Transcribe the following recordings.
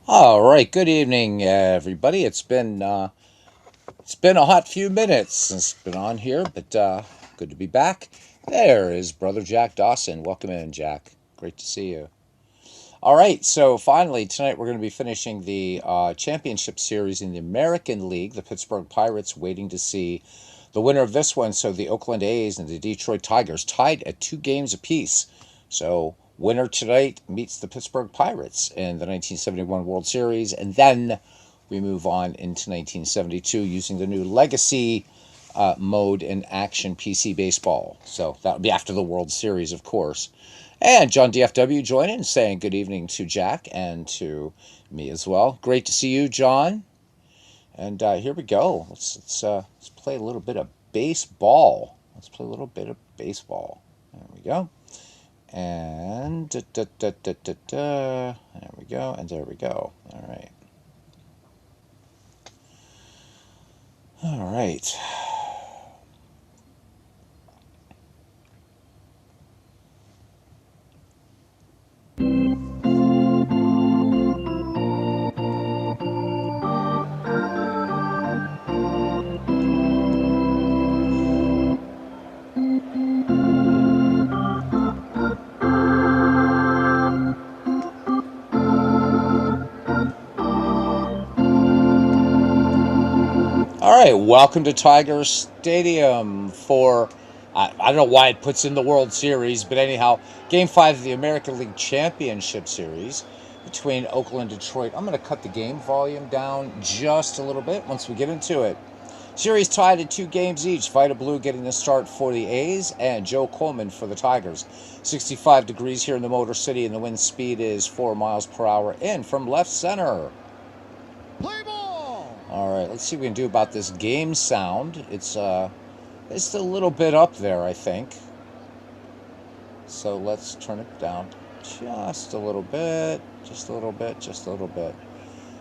All right, good evening, everybody. It's been a hot few minutes since I've been on here, but good to be back. There is Brother Jack Dawson. Welcome in, Jack. Great to see you. All right, so finally tonight we're going to be finishing the championship series in the American League. The Pittsburgh Pirates waiting to see the winner of this one. So the Oakland A's and the Detroit Tigers tied at 2 games apiece. So winner tonight meets the Pittsburgh Pirates in the 1971 World Series, and then we move on into 1972 using the new Legacy mode in Action PC Baseball. So that would be after the World Series, of course. And John DFW joining, saying good evening to Jack and to me as well. Great to see you, John. And here we go. Let's play a little bit of baseball. Let's play a little bit of baseball. There we go. And there we go. And there we go. All right. All right. All right, welcome to Tiger Stadium for, I don't know why it puts in the World Series, but anyhow, Game 5 of the American League Championship Series between Oakland and Detroit. I'm going to cut the game volume down just a little bit once we get into it. Series tied at 2 games each. Vita Blue getting the start for the A's and Joe Coleman for the Tigers. 65 degrees here in the Motor City, and the wind speed is 4 miles per hour in from left center. Play ball! All right, let's see what we can do about this game sound. It's a little bit up there, I think. So let's turn it down just a little bit, just a little bit, just a little bit.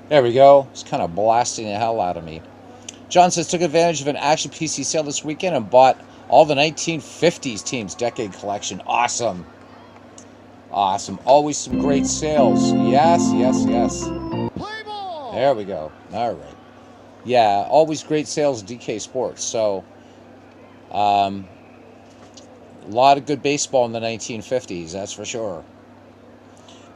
There we go. It's kind of blasting the hell out of me. John says took advantage of an Action PC sale this weekend and bought all the 1950s teams decade collection. Awesome. Awesome. Always some great sales. Yes, yes, yes. Play ball! There we go. All right. Yeah, always great sales at DK Sports. So, a lot of good baseball in the 1950s, that's for sure.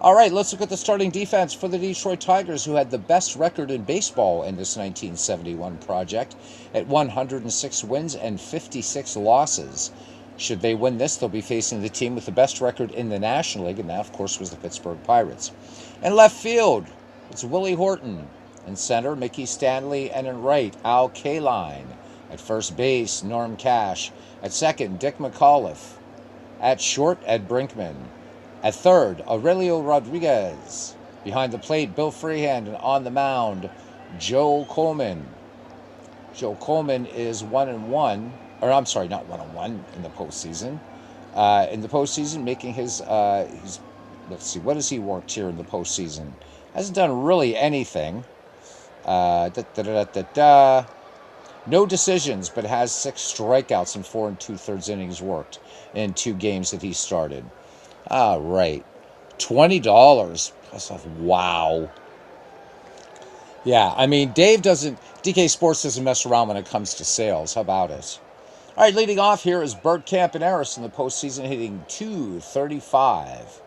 All right, let's look at the starting defense for the Detroit Tigers, who had the best record in baseball in this 1971 project at 106 wins and 56 losses. Should they win this, they'll be facing the team with the best record in the National League, and that, of course, was the Pittsburgh Pirates. In left field, it's Willie Horton. In center, Mickey Stanley, and in right, Al Kaline. At first base, Norm Cash. At second, Dick McAuliffe. At short, Ed Brinkman. At third, Aurelio Rodriguez. Behind the plate, Bill Freehand, and on the mound, Joe Coleman. Joe Coleman is 1-1, or I'm sorry, not 1-1 in the postseason. Making his let's see, what has he worked here in the postseason? Hasn't done really anything. No decisions, but has 6 strikeouts in 4 2/3 innings worked in 2 games that he started. All right. $20. Wow. Yeah, I mean, DK Sports doesn't mess around when it comes to sales. How about it? All right, leading off here is Bert Campaneris in the postseason, hitting .235.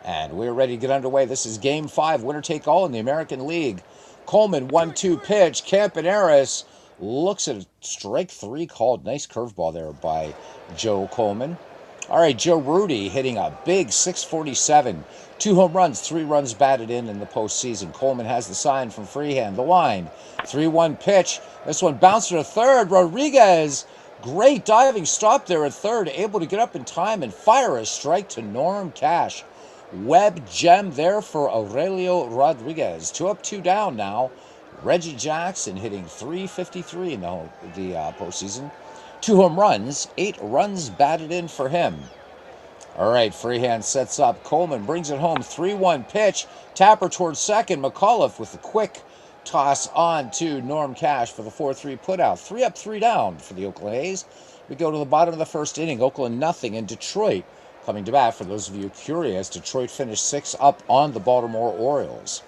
And we're ready to get underway. This is Game 5, winner take all in the American League. Coleman, 1-2 pitch. Campaneris looks at a strike 3 called. Nice curveball there by Joe Coleman. All right, Joe Rudy hitting a big .647. 2 home runs, 3 runs batted in the postseason. Coleman has the sign from Freehand. The line, 3-1 pitch. This one bounced to third. Rodriguez, great diving stop there at third. Able to get up in time and fire a strike to Norm Cash. Web gem there for Aurelio Rodriguez. 2 up, 2 down now. Reggie Jackson hitting .353 in the postseason. 2 home runs, 8 runs batted in for him. All right, Freehand sets up. Coleman brings it home. 3-1 pitch. Tapper towards second. McAuliffe with a quick toss on to Norm Cash for the 4-3 putout. 3 up, 3 down for the Oakland A's. We go to the bottom of the first inning. Oakland nothing, and Detroit coming to bat. For those of you curious, Detroit finished 6 up on the Baltimore Orioles.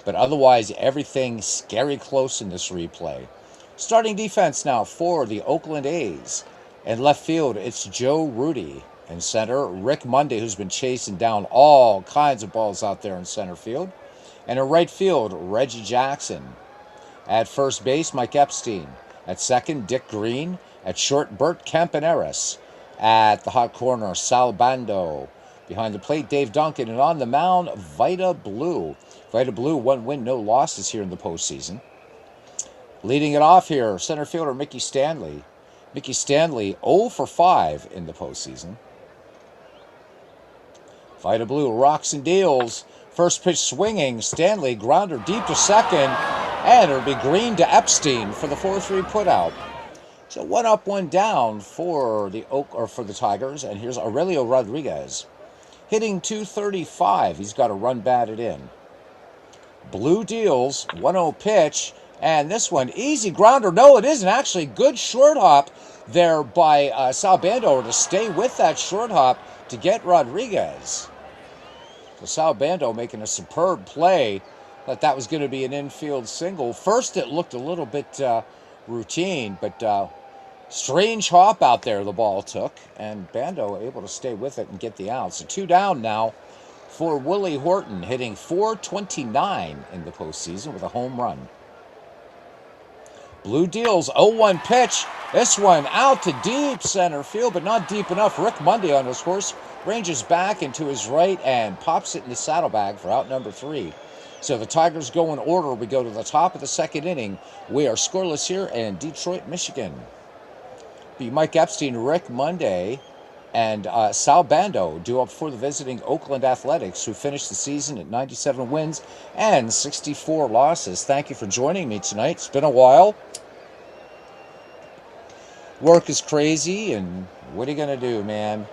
But otherwise, everything scary close in this replay. Starting defense now for the Oakland A's. In left field, it's Joe Rudy. In center, Rick Monday, who's been chasing down all kinds of balls out there in center field. And in right field, Reggie Jackson. At first base, Mike Epstein. At second, Dick Green. At short, Bert Campaneris. At the hot corner, Sal Bando. Behind the plate, Dave Duncan. And on the mound, Vida Blue. Vida Blue, 1 win, no losses here in the postseason. Leading it off here, center fielder Mickey Stanley. Mickey Stanley, 0 for 5 in the postseason. Vida Blue rocks and deals. First pitch swinging. Stanley, grounder deep to second. And it'll be Green to Epstein for the 4-3 putout. So 1 up, 1 down for the Tigers. And here's Aurelio Rodriguez. Hitting .235. He's got a run batted in. Blue deals. 1-0 pitch. And this one, easy grounder. No, it isn't actually. Good short hop there by Sal Bando to stay with that short hop to get Rodriguez. So Sal Bando making a superb play. Thought that was going to be an infield single. First, it looked a little bit routine, but strange hop out there the ball took. And Bando able to stay with it and get the out. So 2 down now for Willie Horton, hitting .429 in the postseason with a home run. Blue deals, 0-1 pitch. This one out to deep center field, but not deep enough. Rick Monday on his horse ranges back into his right and pops it in the saddlebag for out number 3. So the Tigers go in order. We go to the top of the second inning. We are scoreless here in Detroit, Michigan. Be Mike Epstein, Rick Monday, and Sal Bando due up for the visiting Oakland Athletics, who finished the season at 97 wins and 64 losses. Thank you for joining me tonight. It's been a while. Work is crazy, and what are you going to do, man?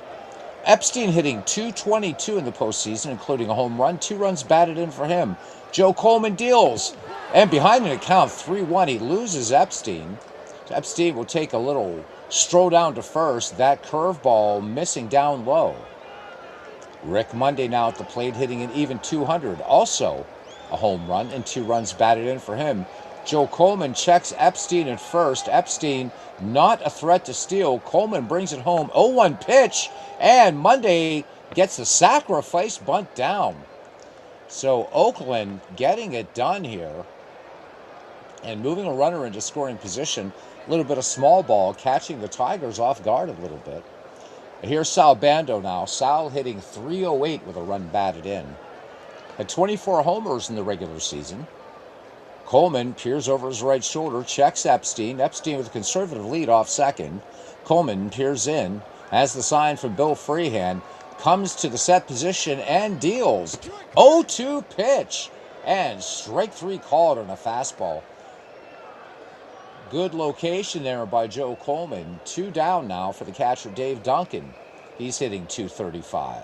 Epstein hitting .222 in the postseason, including a home run. 2 runs batted in for him. Joe Coleman deals, and behind an account 3-1, he loses Epstein. So Epstein will take a little stroll down to first. That curveball missing down low. Rick Monday now at the plate, hitting an even .200. Also a home run and 2 runs batted in for him. Joe Coleman checks Epstein at first. Epstein not a threat to steal. Coleman brings it home. 0-1 pitch, and Monday gets the sacrifice bunt down. So Oakland getting it done here and moving a runner into scoring position. A little bit of small ball, catching the Tigers off guard a little bit. Here's Sal Bando now. Sal hitting .308 with a run batted in. Had 24 homers in the regular season. Coleman peers over his right shoulder, checks Epstein. Epstein with a conservative lead off second. Coleman peers in, has the sign from Bill Freehan, comes to the set position and deals. 0-2 pitch, and strike 3 called on a fastball. Good location there by Joe Coleman. 2 down now for the catcher Dave Duncan. He's hitting .235.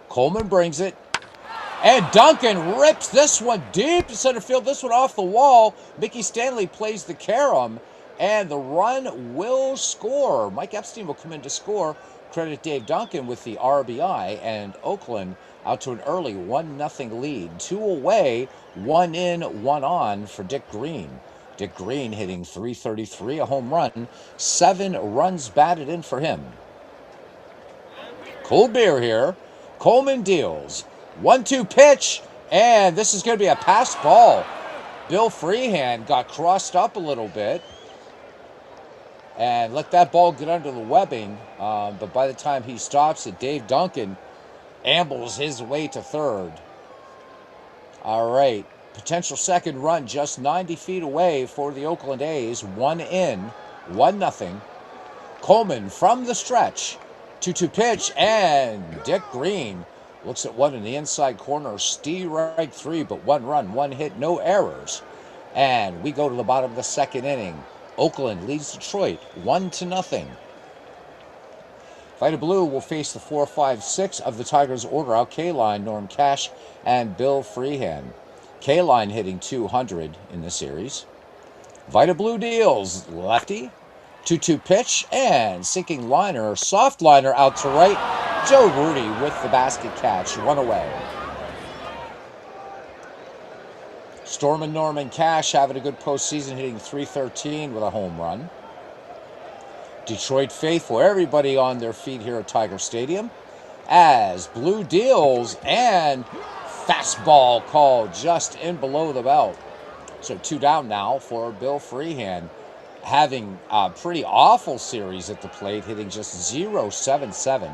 Coleman brings it. And Duncan rips this one deep to center field. This one off the wall. Mickey Stanley plays the carom, and the run will score. Mike Epstein will come in to score. Credit Dave Duncan with the RBI, and Oakland out to an early 1-0 lead. 2 away, 1 in, 1 on for Dick Green. Dick Green hitting .333, a home run, 7 runs batted in for him. Cold beer here. Coleman deals. 1-2 pitch, and this is going to be a pass ball. Bill Freehan got crossed up a little bit and let that ball get under the webbing, but by the time he stops it, Dave Duncan ambles his way to third. All right, potential second run just 90 feet away for the Oakland A's. 1 in, 1-0. Coleman from the stretch. 2-2 pitch, and Dick Green looks at one in the inside corner. Strike 3, but 1 run, 1 hit, no errors. And we go to the bottom of the second inning. Oakland leads Detroit 1-0. Vida Blue will face the 4, 5, 6 of the Tigers order out. K-Line, Norm Cash, and Bill Freehan. K-Line hitting .200 in the series. Vida Blue deals. Lefty. 2-2 pitch, and sinking liner, soft liner out to right. Joe Rudy with the basket catch, 1 away. Storm and Norman Cash having a good postseason, hitting .313 with a home run. Detroit faithful, everybody on their feet here at Tiger Stadium, as Blue deals and fastball called just in below the belt. So 2 down now for Bill Freehan, having a pretty awful series at the plate, hitting just .077.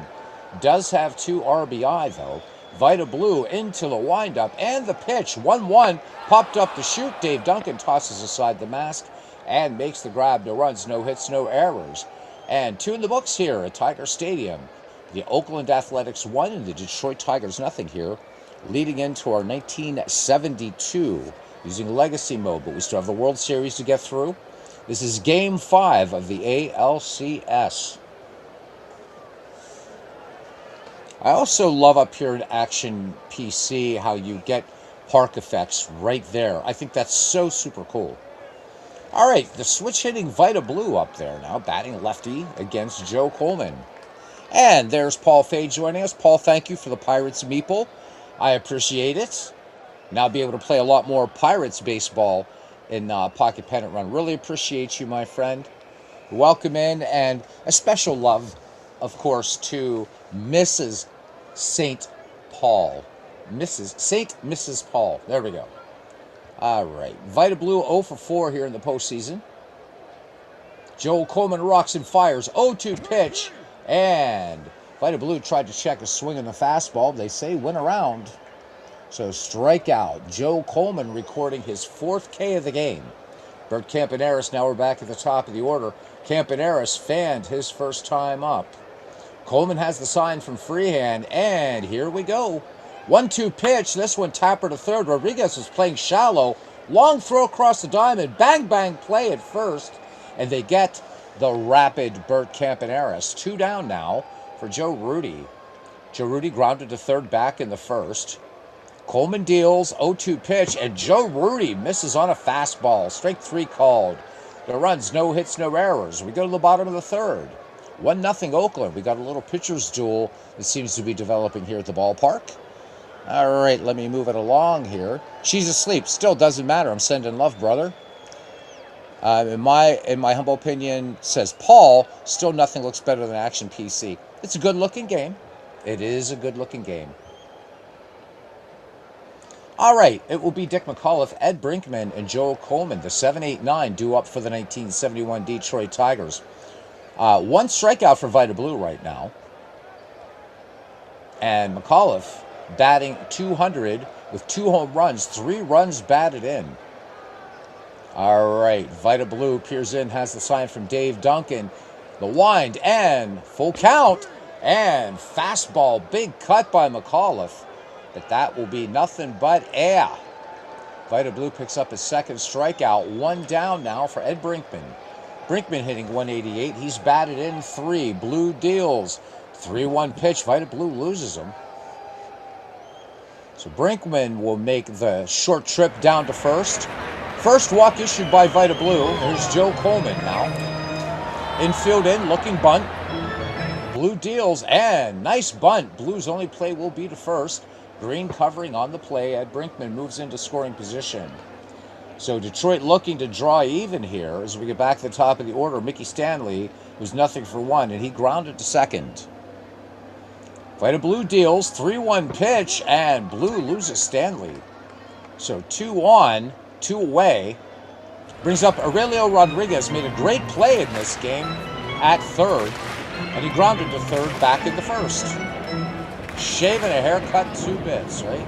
Does have 2 RBI though. Vita Blue into the windup and the pitch. 1-1 popped up the chute. Dave Duncan tosses aside the mask and makes the grab. No runs, no hits, no errors. And 2 in the books here at Tiger Stadium. The Oakland Athletics 1 and the Detroit Tigers nothing here, leading into our 1972 using Legacy Mode, but we still have the World Series to get through. This is Game 5 of the ALCS. I also love up here in Action PC how you get park effects right there. I think that's so super cool. All right, the switch hitting Vita Blue up there now, batting lefty against Joe Coleman. And there's Paul Fay joining us. Paul, thank you for the Pirates meeple. I appreciate it. Now I'll be able to play a lot more Pirates baseball in Pocket Pennant Run. Really appreciate you, my friend. Welcome in, and a special love, of course, to Mrs. St. Paul. Mrs. Paul. There we go. All right. Vita Blue 0 for 4 here in the postseason. Joel Coleman rocks and fires. 0-2 pitch. And Vita Blue tried to check a swing on the fastball. They say went around. So strikeout. Joe Coleman recording his 4th K of the game. Bert Campaneris, now we're back at the top of the order. Campaneris fanned his first time up. Coleman has the sign from Freehan, and here we go. 1-2 pitch. This one tapper to third. Rodriguez was playing shallow. Long throw across the diamond. Bang, bang play at first. And they get the rapid Bert Campaneris. 2 down now for Joe Rudy. Joe Rudy grounded to third back in the first. Coleman deals, 0-2 pitch, and Joe Rudy misses on a fastball. Strike 3 called. No runs, no hits, no errors. We go to the bottom of the third. 1-0 Oakland. We got a little pitcher's duel that seems to be developing here at the ballpark. All right, let me move it along here. She's asleep. Still doesn't matter. I'm sending love, brother. In my humble opinion, says Paul, still nothing looks better than Action PC. It's a good-looking game. It is a good-looking game. All right, it will be Dick McAuliffe, Ed Brinkman, and Joel Coleman, the 7-8-9 due up for the 1971 Detroit Tigers. 1 strikeout for Vita Blue right now. And McAuliffe batting .200 with 2 home runs, 3 runs batted in. All right, Vita Blue peers in, has the sign from Dave Duncan. The wind and full count and fastball, big cut by McAuliffe. But that will be nothing but air. Vita Blue picks up his 2nd strikeout. 1 down now for Ed Brinkman. Brinkman hitting 188. He's batted in 3. Blue deals. 3-1 pitch. Vita Blue loses him. So Brinkman will make the short trip down to first. First walk issued by Vita Blue. There's Joe Coleman now. Infield in, looking bunt. Blue deals, and nice bunt. Blue's only play will be to first. Green covering on the play. Ed Brinkman moves into scoring position. So Detroit looking to draw even here as we get back to the top of the order. Mickey Stanley was nothing for 1, and he grounded to second. Vita Blue deals, 3-1 pitch, and Blue loses Stanley. So 2 on, 2 away. Brings up Aurelio Rodriguez, made a great play in this game at third, and he grounded to third back in the first. Shaving a haircut 2 bits, right?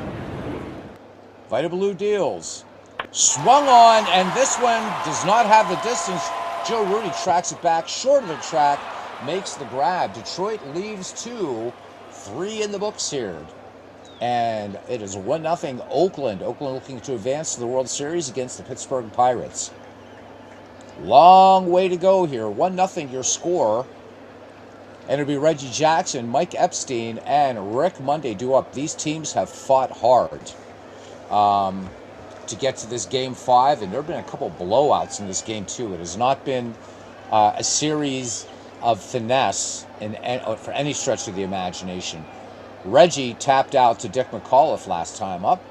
Vita Blue deals. Swung on, and this one does not have the distance. Joe Rudy tracks it back short of the track, makes the grab. Detroit leaves 2, 3 in the books here. And it is 1-0 Oakland. Oakland looking to advance to the World Series against the Pittsburgh Pirates. Long way to go here. 1-0 your score. And it'll be Reggie Jackson, Mike Epstein, and Rick Monday due up. These teams have fought hard to get to this Game 5, and there have been a couple blowouts in this game, too. It has not been a series of finesse for any stretch of the imagination. Reggie tapped out to Dick McAuliffe last time up.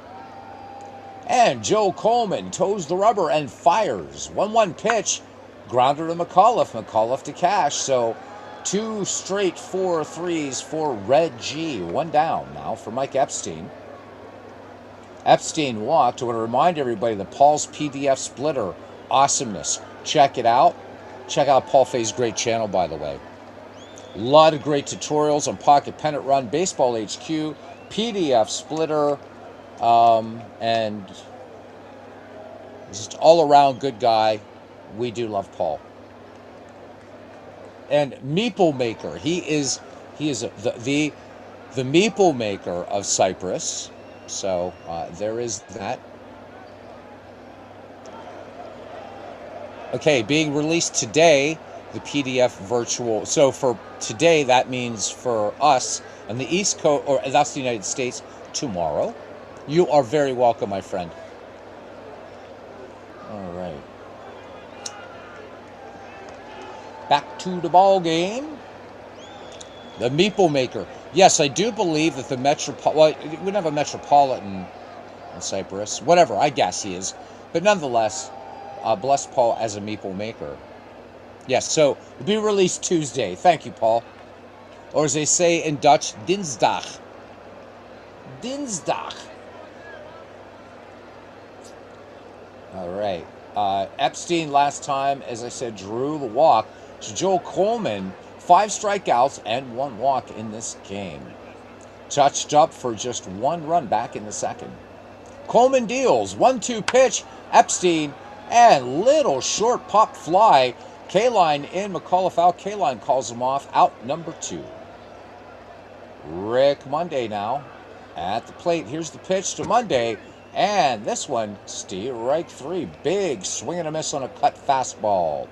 And Joe Coleman toes the rubber and fires. 1-1 pitch. Grounder to McAuliffe. McAuliffe to Cash. So 2 straight 4-3s for Red G. 1 down now for Mike Epstein. Epstein walked. I want to remind everybody that Paul's PDF splitter, awesomeness. Check it out. Check out Paul Fay's great channel, by the way. A lot of great tutorials on Pocket Pennant Run, Baseball HQ, PDF splitter, and just all around good guy. We do love Paul. And Meeple Maker, he is the Meeple Maker of Cyprus. So there is that. Okay, being released today, the PDF virtual. So for today, that means for us on the East Coast, or that's the United States, tomorrow. You are very welcome, my friend. All right. Back to the ball game. The Meeple Maker. Yes, I do believe that the well, we don't have a Metropolitan in Cyprus. Whatever, I guess he is. But nonetheless, bless Paul as a Meeple Maker. Yes, so it'll be released Tuesday. Thank you, Paul. Or as they say in Dutch, Dinsdag. Dinsdag. All right. Epstein last time, as I said, drew the walk. So Joel Coleman, 5 strikeouts and 1 walk in this game. Touched up for just 1 run back in the second. Coleman deals. 1-2 pitch. Epstein and little short pop fly. K-line in, McAuliffe out. K-line calls him off. Out number 2. Rick Monday now at the plate. Here's the pitch to Monday. And this one, strike 3. Big swing and a miss on a cut fastball.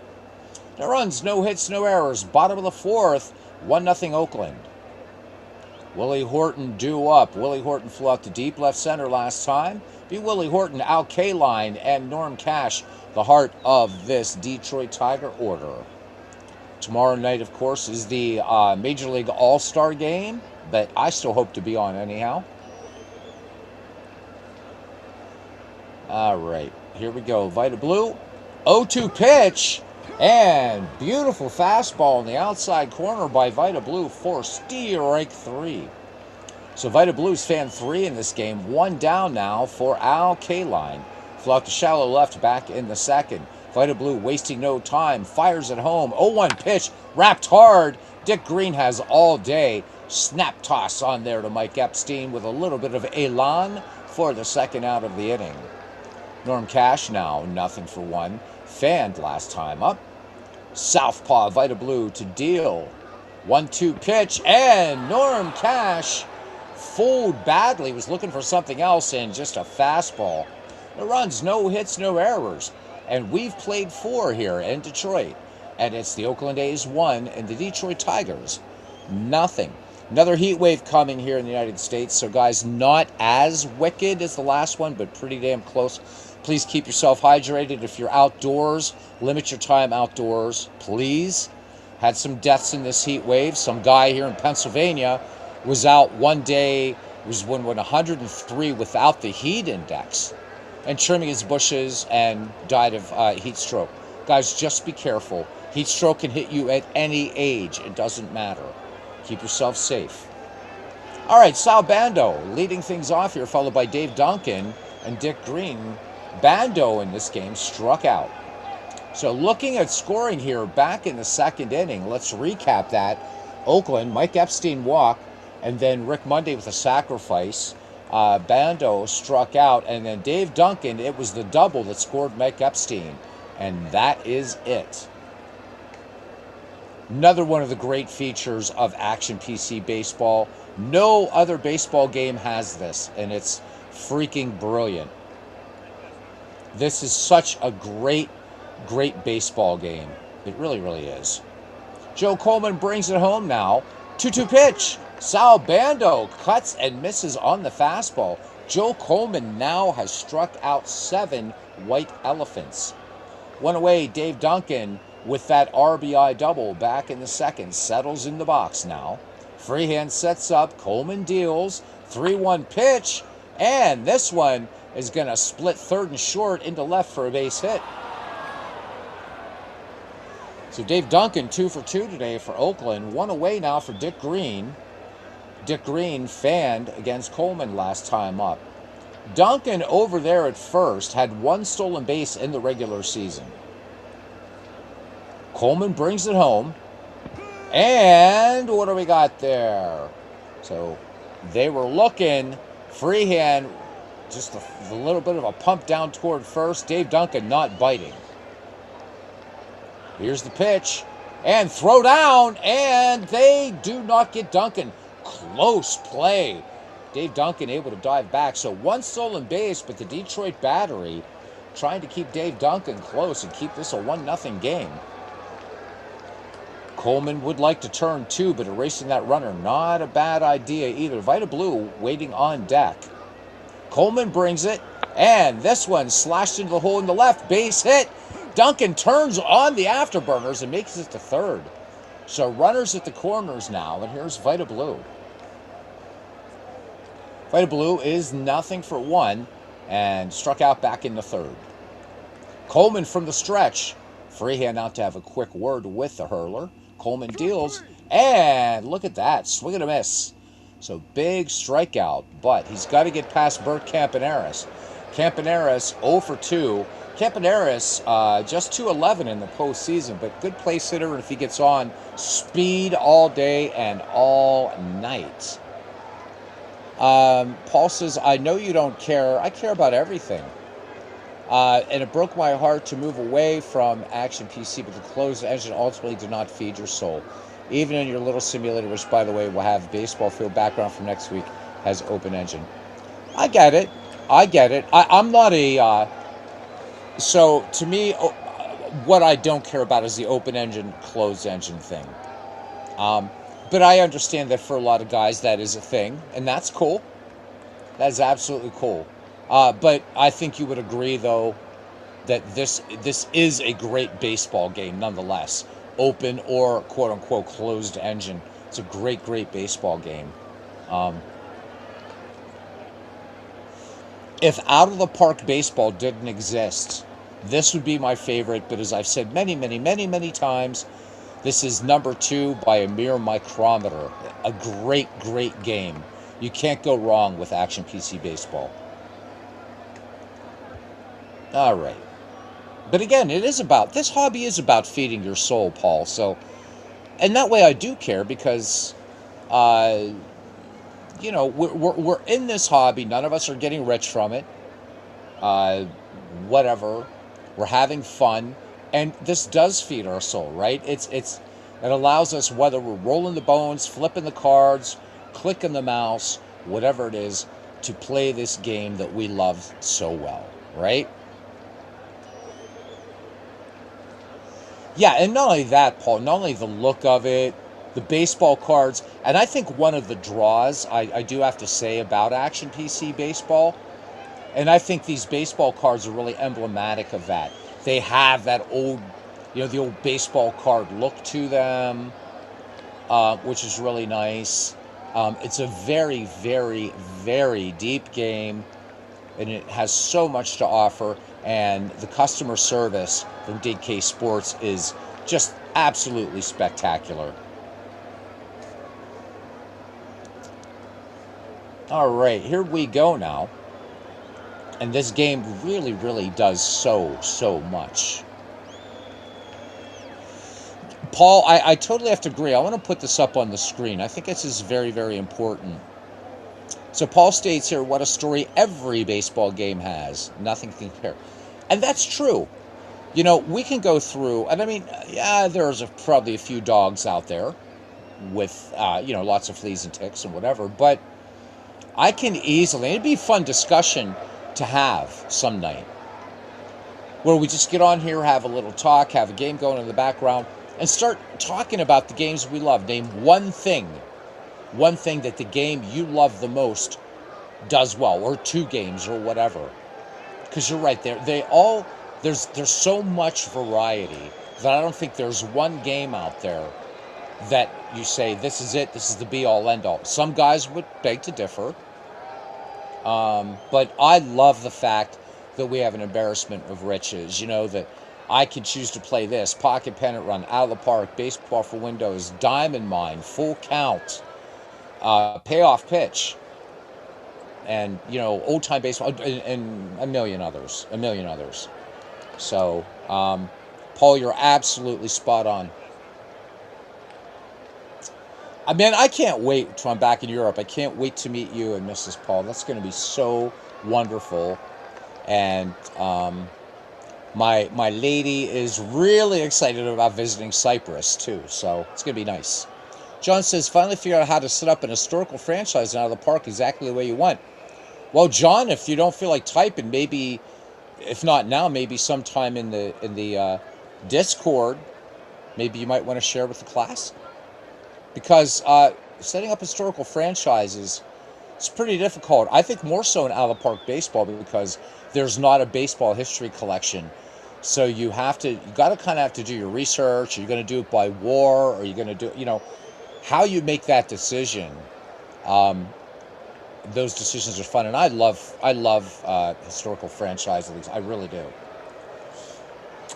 No runs, no hits, no errors. Bottom of the 4th, 1-0 Oakland. Willie Horton due up. Willie Horton flew out to deep left center last time. Be Willie Horton, Al K-line, and Norm Cash, the heart of this Detroit Tiger order. Tomorrow night, of course, is the Major League All-Star game, but I still hope to be on anyhow. All right, here we go. Vita Blue, 0-2 pitch, and beautiful fastball in the outside corner by Vita Blue for strike 3. So Vita Blue's fan 3 in this game. 1 down now for Al K-line. Flew out to shallow left back in the second. Vita Blue wasting no time. Fires at home. 0-1 pitch. Wrapped hard. Dick Green has all day. Snap toss on there to Mike Epstein with a little bit of elan for the second out of the inning. Norm Cash now 0-1. Fanned last time up. Southpaw Vita Blue to deal. 1-2 pitch, and Norm Cash fooled badly. Was looking for something else, and just a fastball. No runs, no hits, no errors. And we've played 4 here in Detroit. And it's the Oakland A's 1 and the Detroit Tigers 0. Another heat wave coming here in the United States. So guys, not as wicked as the last one, but pretty damn close. Please keep yourself hydrated. If you're outdoors, limit your time outdoors, please. Had some deaths in this heat wave. Some guy here in Pennsylvania was out one day, was when 103 without the heat index, and trimming his bushes, and died of heat stroke. Guys, just be careful. Heat stroke can hit you at any age. It doesn't matter. Keep yourself safe. All right, Sal Bando leading things off here, followed by Dave Duncan and Dick Green. Bando in this game struck out. So looking at scoring here back in the second inning, let's recap that. Oakland, Mike Epstein walked, and then Rick Monday with a sacrifice. Bando struck out, and then Dave Duncan, it was the double that scored Mike Epstein. And that is it. Another one of the great features of Action PC Baseball. No other baseball game has this, and it's freaking brilliant. This is such a great baseball game. It really, really is. Joe Coleman brings it home now. 2-2 pitch. Sal Bando cuts and misses on the fastball. Joe Coleman now has struck out 7 white elephants. One away, Dave Duncan with that RBI double back in the second. Settles in the box now. Freehand sets up. Coleman deals. 3-1 pitch. And this one is going to split third and short into left for a base hit. So Dave Duncan, 2 for 2 today for Oakland. 1 away now for Dick Green. Dick Green fanned against Coleman last time up. Duncan over there at first had 1 stolen base in the regular season. Coleman brings it home. And what do we got there? So they were looking. Freehand, just a little bit of a pump down toward first. Dave Duncan not biting. Here's the pitch. And throw down. And they do not get Duncan. Close play. Dave Duncan able to dive back. So 1 stolen base, but the Detroit battery trying to keep Dave Duncan close and keep this a 1-0 game. Coleman would like to turn 2, but erasing that runner, not a bad idea either. Vita Blue waiting on deck. Coleman brings it, and this one slashed into the hole in the left. Base hit. Duncan turns on the afterburners and makes it to third. So runners at the corners now, and here's Vita Blue. Vita Blue is 0 for 1 and struck out back in the third. Coleman from the stretch. Freehand out to have a quick word with the hurler. Coleman deals, and look at that, swing and a miss. So big strikeout, but he's got to get past Bert Campaneris. Campaneris 0 for 2. Campaneris just 211 in the postseason, but good place hitter, and if he gets on, speed all day and all night. Paul says, I know you don't care. I care about everything. And it broke my heart to move away from Action PC, but the closed engine ultimately did not feed your soul. Even in your little simulator, which, by the way, will have baseball field background from next week, has open engine. I get it. I'm not a... so, to me, what I don't care about is the open engine, closed engine thing. But I understand that for a lot of guys, that is a thing, and that's cool. That is absolutely cool. But I think you would agree, though, that this is a great baseball game nonetheless. Open or quote-unquote closed engine. It's a great, great baseball game. If out-of-the-park baseball didn't exist, this would be my favorite. But as I've said many, many, many, many times, this is number 2 by a mere micrometer. A great, great game. You can't go wrong with Action PC Baseball. All right. But again, this hobby is about feeding your soul, Paul. So, and that way I do care because, we're in this hobby. None of us are getting rich from it. Whatever. We're having fun. And this does feed our soul, right? It allows us, whether we're rolling the bones, flipping the cards, clicking the mouse, whatever it is, to play this game that we love so well, right? Yeah, and not only that, Paul, not only the look of it, the baseball cards, and I think one of the draws I do have to say about Action PC Baseball, and I think these baseball cards are really emblematic of that. They have that old, the old baseball card look to them, which is really nice. It's a very, very, very deep game, and it has so much to offer. And the customer service from DK Sports is just absolutely spectacular. All right, here we go now. And this game really, really does so much. Paul, I totally have to agree. I want to put this up on the screen. I think this is very, very important. So Paul states here, what a story every baseball game has. Nothing can compare. And that's true. We can go through, and I mean, yeah, there's probably a few dogs out there with, lots of fleas and ticks and whatever, but I can easily, it'd be a fun discussion to have some night, where we just get on here, have a little talk, have a game going in the background, and start talking about the games we love. Name one thing that the game you love the most does well, or 2 games, or whatever. Because you're right, there's so much variety that I don't think there's one game out there that you say, this is it, this is the be-all, end-all. Some guys would beg to differ. But I love the fact that we have an embarrassment of riches. That I can choose to play this pocket pennant run, out of the park, baseball for windows, diamond mine, full count, payoff pitch, and old time baseball, and a million others, So, Paul, you're absolutely spot on. Man, I can't wait till I'm back in Europe. I can't wait to meet you and Mrs. Paul. That's going to be so wonderful. And my lady is really excited about visiting Cyprus too. So it's going to be nice. John says, finally figured out how to set up an historical franchise out of the park exactly the way you want. Well, John, if you don't feel like typing, maybe, if not now, maybe sometime in the Discord, maybe you might want to share with the class. Because setting up historical franchises, it's pretty difficult. I think more so in out of the park baseball because there's not a baseball history collection. So you got to kind of have to do your research. Are you going to do it by war? Or are you going to do, how you make that decision? Those decisions are fun, and I love historical franchises. I really do.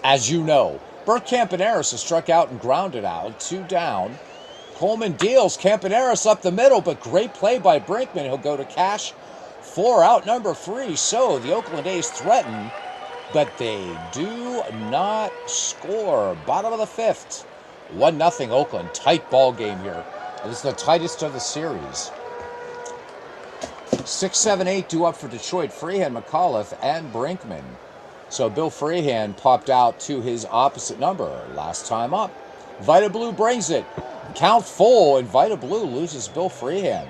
As you know, Bert Campaneris has struck out and grounded out, 2 down. Coleman deals Campaneris up the middle, but great play by Brinkman. He'll go to cash for out number 3. So the Oakland A's threaten, but they do not score. Bottom of the 5th, 1-0 Oakland. Tight ball game here. This is the tightest of the series. 6, 7, 8 due up for Detroit. Freehan, McAuliffe, and Brinkman. So Bill Freehan popped out to his opposite number last time up. Vita Blue brings it. Count full, and Vita Blue loses Bill Freehan.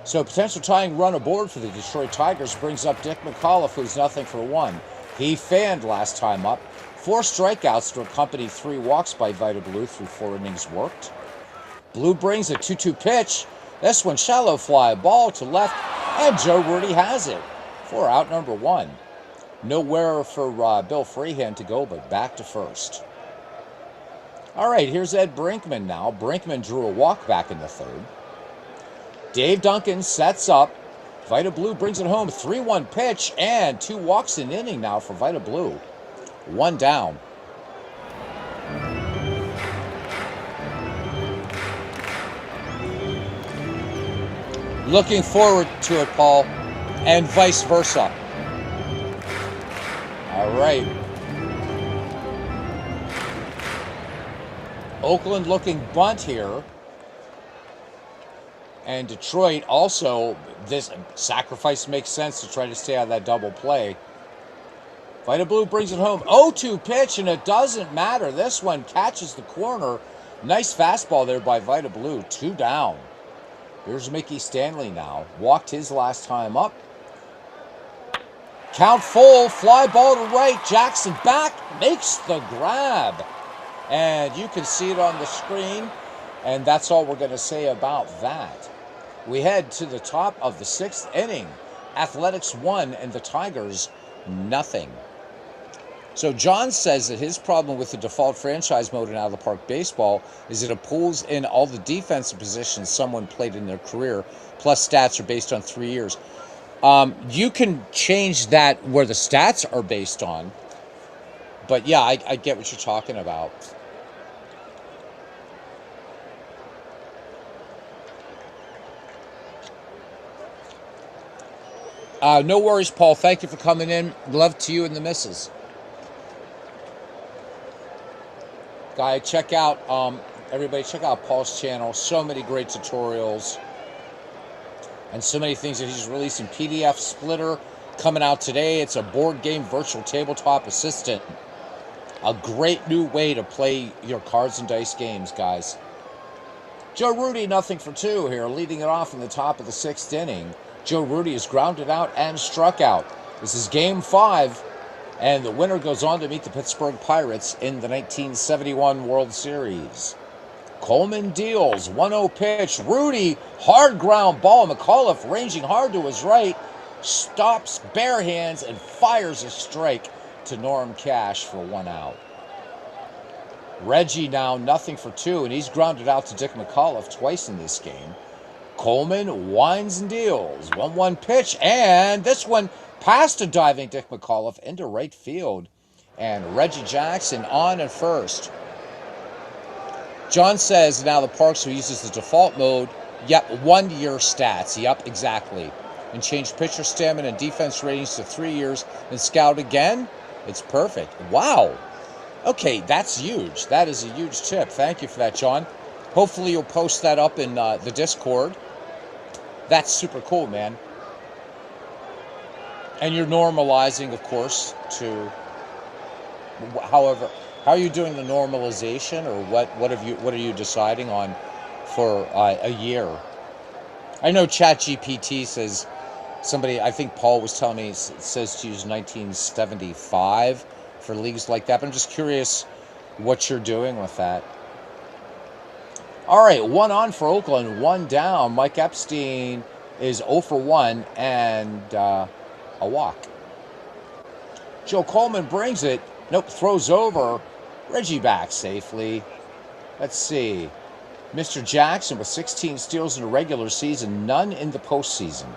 So potential tying run aboard for the Detroit Tigers brings up Dick McAuliffe, who's 0 for 1. He fanned last time up. 4 strikeouts to accompany 3 walks by Vita Blue through 4 innings worked. Blue brings a 2-2 pitch. This one shallow fly, ball to left, and Joe Rudy has it for out number 1. Nowhere for Bill Freehan to go, but back to first. All right, here's Ed Brinkman now. Brinkman drew a walk back in the 3rd. Dave Duncan sets up. Vita Blue brings it home. 3-1 pitch and 2 walks in inning now for Vita Blue. 1 down. Looking forward to it, Paul, and vice versa. All right. Oakland looking bunt here. And Detroit also, this sacrifice makes sense to try to stay out of that double play. Vita Blue brings it home. 0-2 pitch, and it doesn't matter. This one catches the corner. Nice fastball there by Vita Blue. 2 down. Here's Mickey Stanley now. Walked his last time up. Count full. Fly ball to right. Jackson back. Makes the grab. And you can see it on the screen. And that's all we're going to say about that. We head to the top of the 6th inning. Athletics 1 and the Tigers 0. So John says that his problem with the default franchise mode in out of the park baseball is that it pulls in all the defensive positions someone played in their career, plus stats are based on 3 years. You can change that where the stats are based on. But yeah, I get what you're talking about. No worries, Paul. Thank you for coming in. Love to you and the missus. Guy, check out, everybody check out Paul's channel. So many great tutorials and so many things that he's releasing. PDF Splitter coming out today. It's a board game virtual tabletop assistant. A great new way to play your cards and dice games, guys. Joe Rudy, 0 for 2 here, leading it off in the top of the 6th inning. Joe Rudy is grounded out and struck out. This is Game 5. And the winner goes on to meet the Pittsburgh Pirates in the 1971 World Series. Coleman deals, 1-0 pitch. Rudy, hard ground ball. McAuliffe ranging hard to his right. Stops bare hands and fires a strike to Norm Cash for 1 out. Reggie now 0 for 2, and he's grounded out to Dick McAuliffe twice in this game. Coleman winds and deals. 1-1 pitch, and this one past a diving Dick McAuliffe into right field. And Reggie Jackson on at first. John says now the Parks will use this as default mode. Yep, 1 year stats. Yep, exactly. And change pitcher stamina and defense ratings to 3 years and scout again. It's perfect. Wow. Okay, that's huge. That is a huge tip. Thank you for that, John. Hopefully you'll post that up in the Discord. That's super cool, man. And you're normalizing, of course, to however, how are you doing the normalization, or what are you deciding on for a year? I know ChatGPT says somebody, I think Paul was telling me, it says to use 1975 for leagues like that. But I'm just curious what you're doing with that. All right, 1 on for Oakland, 1 down. Mike Epstein is 0 for 1 and a walk. Joe Coleman brings it. Nope, throws over. Reggie back safely. Let's see. Mr. Jackson with 16 steals in the regular season, none in the postseason.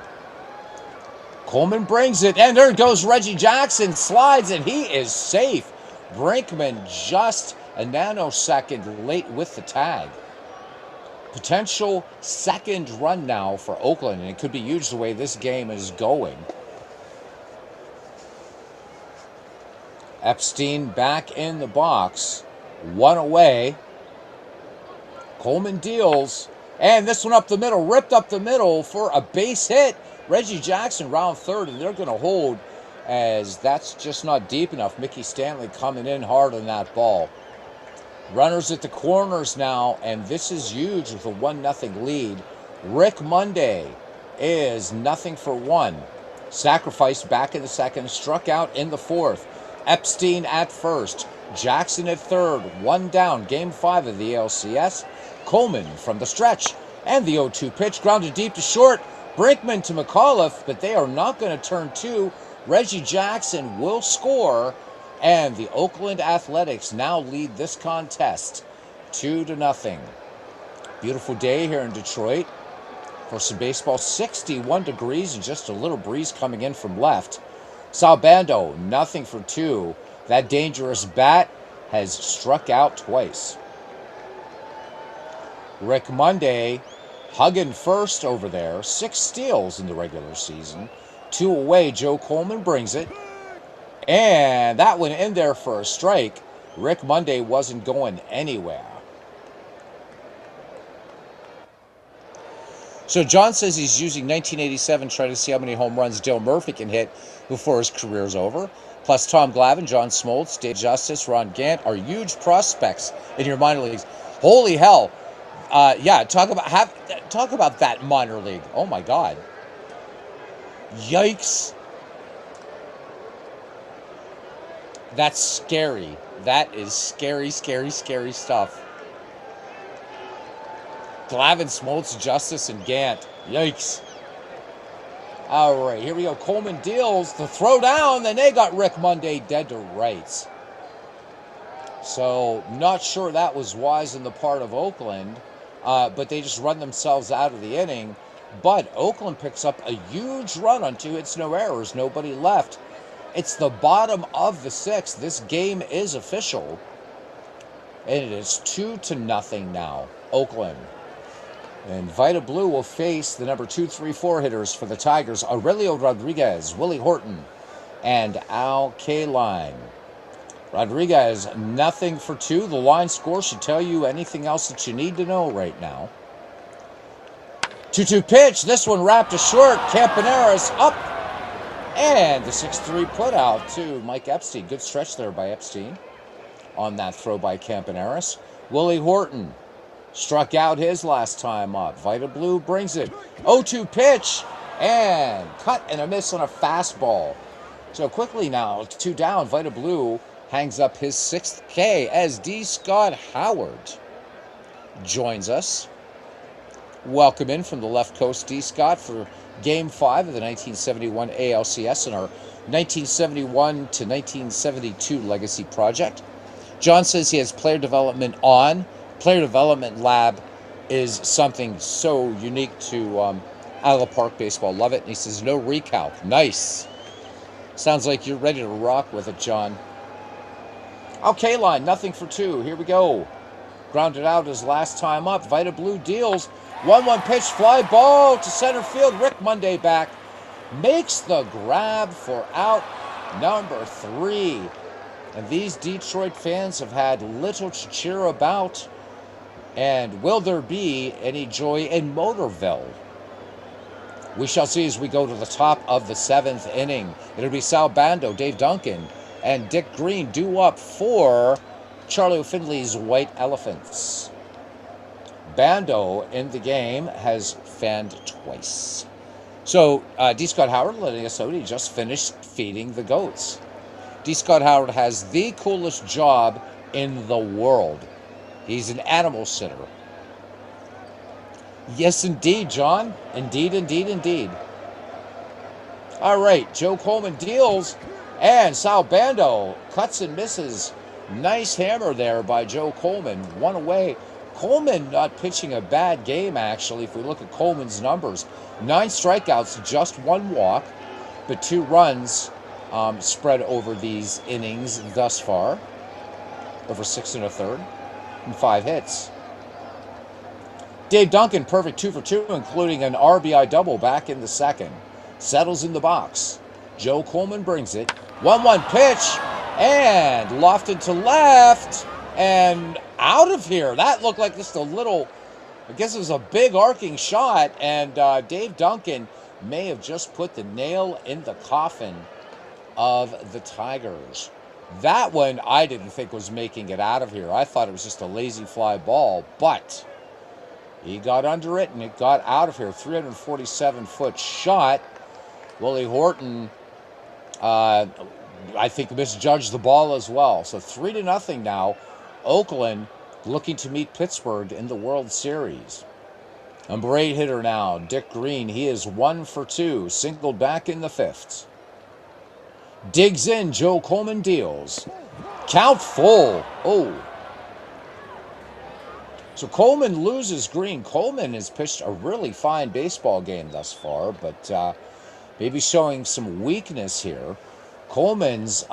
Coleman brings it, and there goes Reggie Jackson. Slides, and he is safe. Brinkman just a nanosecond late with the tag. Potential second run now for Oakland, and it could be huge the way this game is going. Epstein back in the box. 1 away. Coleman deals. And this one up the middle. Ripped up the middle for a base hit. Reggie Jackson round third. And they're going to hold as that's just not deep enough. Mickey Stanley coming in hard on that ball. Runners at the corners now. And this is huge with a 1-0 lead. Rick Monday is 0 for 1. Sacrificed back in the second. Struck out in the fourth. Epstein at first, Jackson at third, 1 down, Game 5 of the ALCS. Coleman from the stretch, and the 0-2 pitch, grounded deep to short. Brinkman to McAuliffe, but they are not going to turn 2. Reggie Jackson will score, and the Oakland Athletics now lead this contest 2-0. Beautiful day here in Detroit for some baseball. 61 degrees and just a little breeze coming in from left. Salbando, 0 for 2. That dangerous bat has struck out twice. Rick Monday hugging first over there. 6 steals in the regular season. 2 away. Joe Coleman brings it. And that went in there for a strike. Rick Monday wasn't going anywhere. So John says he's using 1987 trying to see how many home runs Dale Murphy can hit before his career's over. Plus Tom Glavine, John Smoltz, Dave Justice, Ron Gant are huge prospects in your minor leagues. Holy hell. Yeah, talk about that minor league. Oh my God. Yikes. That's scary. That is scary, scary, scary stuff. Glavine, Smoltz, Justice, and Gant. Yikes. All right, here we go. Coleman deals the throw down. Then they got Rick Monday dead to rights. So, not sure that was wise on the part of Oakland, but they just run themselves out of the inning. But Oakland picks up a huge run on 2 hits, no errors, nobody left. It's the bottom of the 6th. This game is official. And it is 2-0 now. Oakland. And Vita Blue will face the number 2, 3, 4 hitters for the Tigers. Aurelio Rodriguez, Willie Horton, and Al Kaline. Rodriguez, 0 for 2. The line score should tell you anything else that you need to know right now. 2-2 pitch. This one wrapped to short. Campaneris up. And the 6-3 put out to Mike Epstein. Good stretch there by Epstein on that throw by Campaneris. Willie Horton struck out his last time up. Vita Blue brings it. 0-2 pitch. And cut and a miss on a fastball. So quickly now, 2 down. Vita Blue hangs up his 6th K as D. Scott Howard joins us. Welcome in from the left coast, D. Scott, for Game 5 of the 1971 ALCS and our 1971 to 1972 Legacy Project. John says he has player development on, player development lab is something so unique to Isle Park baseball. Love it. And he says, no recalc. Nice. Sounds like you're ready to rock with it, John. Okay, line, nothing for two. Here we go. Grounded out his last time up. Vita Blue deals. 1-1 pitch, fly ball to center field. Rick Monday back. Makes the grab for out number 3. And these Detroit fans have had little to cheer about. And will there be any joy in Motorville? We shall see as we go to the top of the 7th inning. It'll be Sal Bando, Dave Duncan, and Dick Green due up for Charlie O'Finley's White Elephants. Bando in the game has fanned twice. So D. Scott Howard letting us know he just finished feeding the goats. D. Scott Howard has the coolest job in the world. He's an animal sitter. Yes, indeed, John. Indeed, indeed, indeed. All right, Joe Coleman deals, and Sal Bando cuts and misses. Nice hammer there by Joe Coleman. One away. Coleman not pitching a bad game, actually, if we look at Coleman's numbers. 9 strikeouts, just 1 walk, but 2 runs spread over these innings thus far. Over 6 1/3, and 5 hits. Dave Duncan, perfect 2 for 2, including an RBI double back in the second. Settles in the box. Joe Coleman brings it. 1-1 pitch, and lofted to left, and out of here. That looked like just a little, I guess it was a big arcing shot, and Dave Duncan may have just put the nail in the coffin of the Tigers. That one I didn't think was making it out of here. I thought it was just a lazy fly ball, but he got under it, and it got out of here. 347-foot shot. Willie Horton, I think, misjudged the ball as well. So 3-0 now. Oakland looking to meet Pittsburgh in the World Series. Number 8 hitter now, Dick Green. He is 1 for 2. Singled back in the 5th. Digs in. Joe Coleman deals. Count full. Oh. So Coleman loses Green. Coleman has pitched a really fine baseball game thus far, but maybe showing some weakness here. Coleman's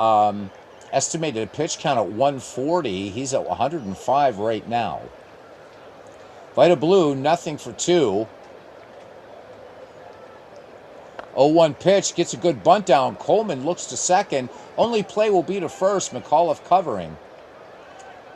estimated pitch count at 140. He's at 105 right now. Vita Blue, nothing for 2. 0-1 pitch, gets a good bunt down. Coleman looks to second. Only play will be to first. McAuliffe covering.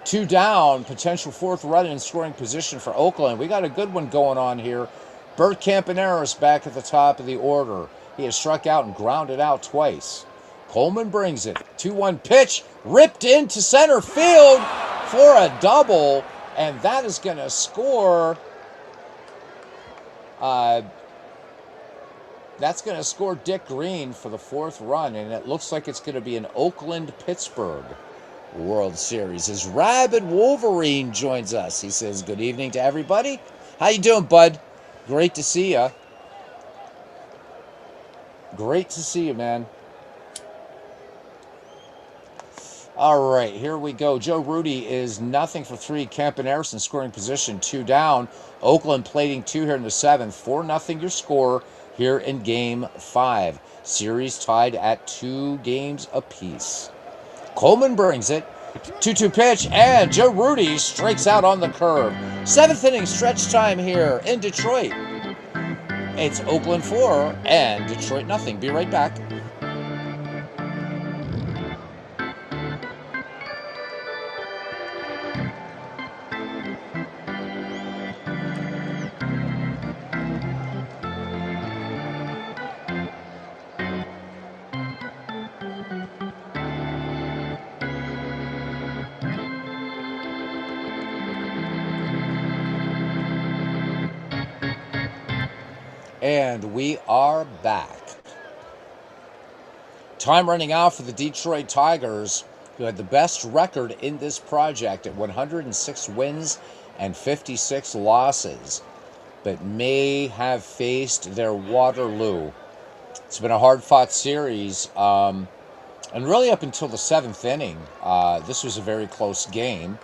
2 down, potential 4th run in scoring position for Oakland. We got a good one going on here. Bert Campaneris back at the top of the order. He has struck out and grounded out twice. Coleman brings it. 2-1 pitch, ripped into center field for a double, and that is going to score. That's going to score Dick Green for the 4th run, and it looks like it's going to be an Oakland-Pittsburgh World Series. As Rabid Wolverine joins us. He says, good evening to everybody. How you doing, bud? Great to see you. Great to see you, man. All right, here we go. Joe Rudy is nothing for 3. Campaneris in scoring position, 2 down. Oakland plating 2 here in the 7th. 4-0 your score here in Game 5. Series tied at 2 games apiece. Coleman brings it. 2-2 pitch, and Joe Rudy strikes out on the curve. 7th inning stretch time here in Detroit. It's Oakland 4 and Detroit nothing. Be right back. And we are back. Time running out for the Detroit Tigers, who had the best record in this project at 106 wins and 56 losses, but may have faced their Waterloo. It's been a hard-fought series, and really up until the 7th inning, this was a very close game.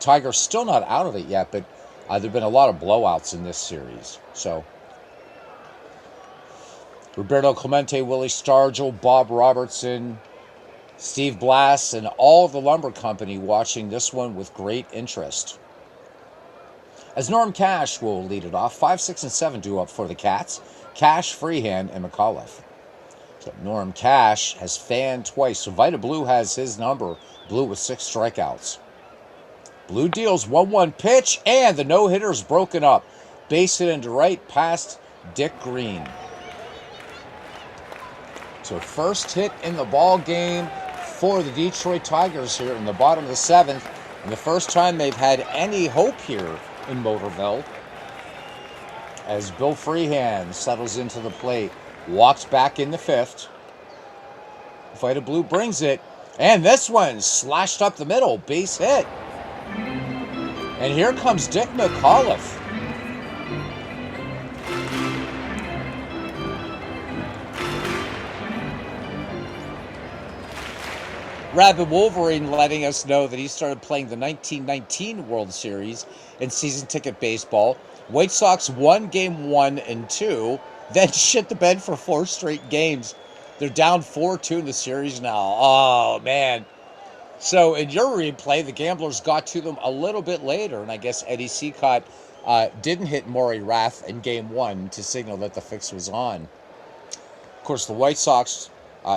Tigers still not out of it yet, but There have been a lot of blowouts in this series. So, Roberto Clemente, Willie Stargell, Bob Robertson, Steve Blass, and all of the lumber company watching this one with great interest. As Norm Cash will lead it off, 5, 6, and 7 due up for the Cats. Cash, Freehand, and McAuliffe. So Norm Cash has fanned twice, so Vita Blue has his number. Blue with 6 strikeouts. Blue deals 1-1 pitch, and the no-hitter's broken up. Base hit into right past Dick Green. So first hit in the ball game for the Detroit Tigers here in the bottom of the 7th. And the first time they've had any hope here in Motorville. As Bill Freehand settles into the plate, walks back in the 5th. Vita Blue brings it, and this one slashed up the middle, base hit. And here comes Dick McAuliffe. Rabid Wolverine letting us know that he started playing the 1919 World Series in season ticket baseball. White Sox won game 1 and 2, then shit the bed for 4 straight games. They're down 4-2 in the series now. Oh, man. So in your replay, the Gamblers got to them a little bit later, and I guess Eddie Seacott didn't hit Maury Rath in game 1 to signal that the fix was on. Of course, the White Sox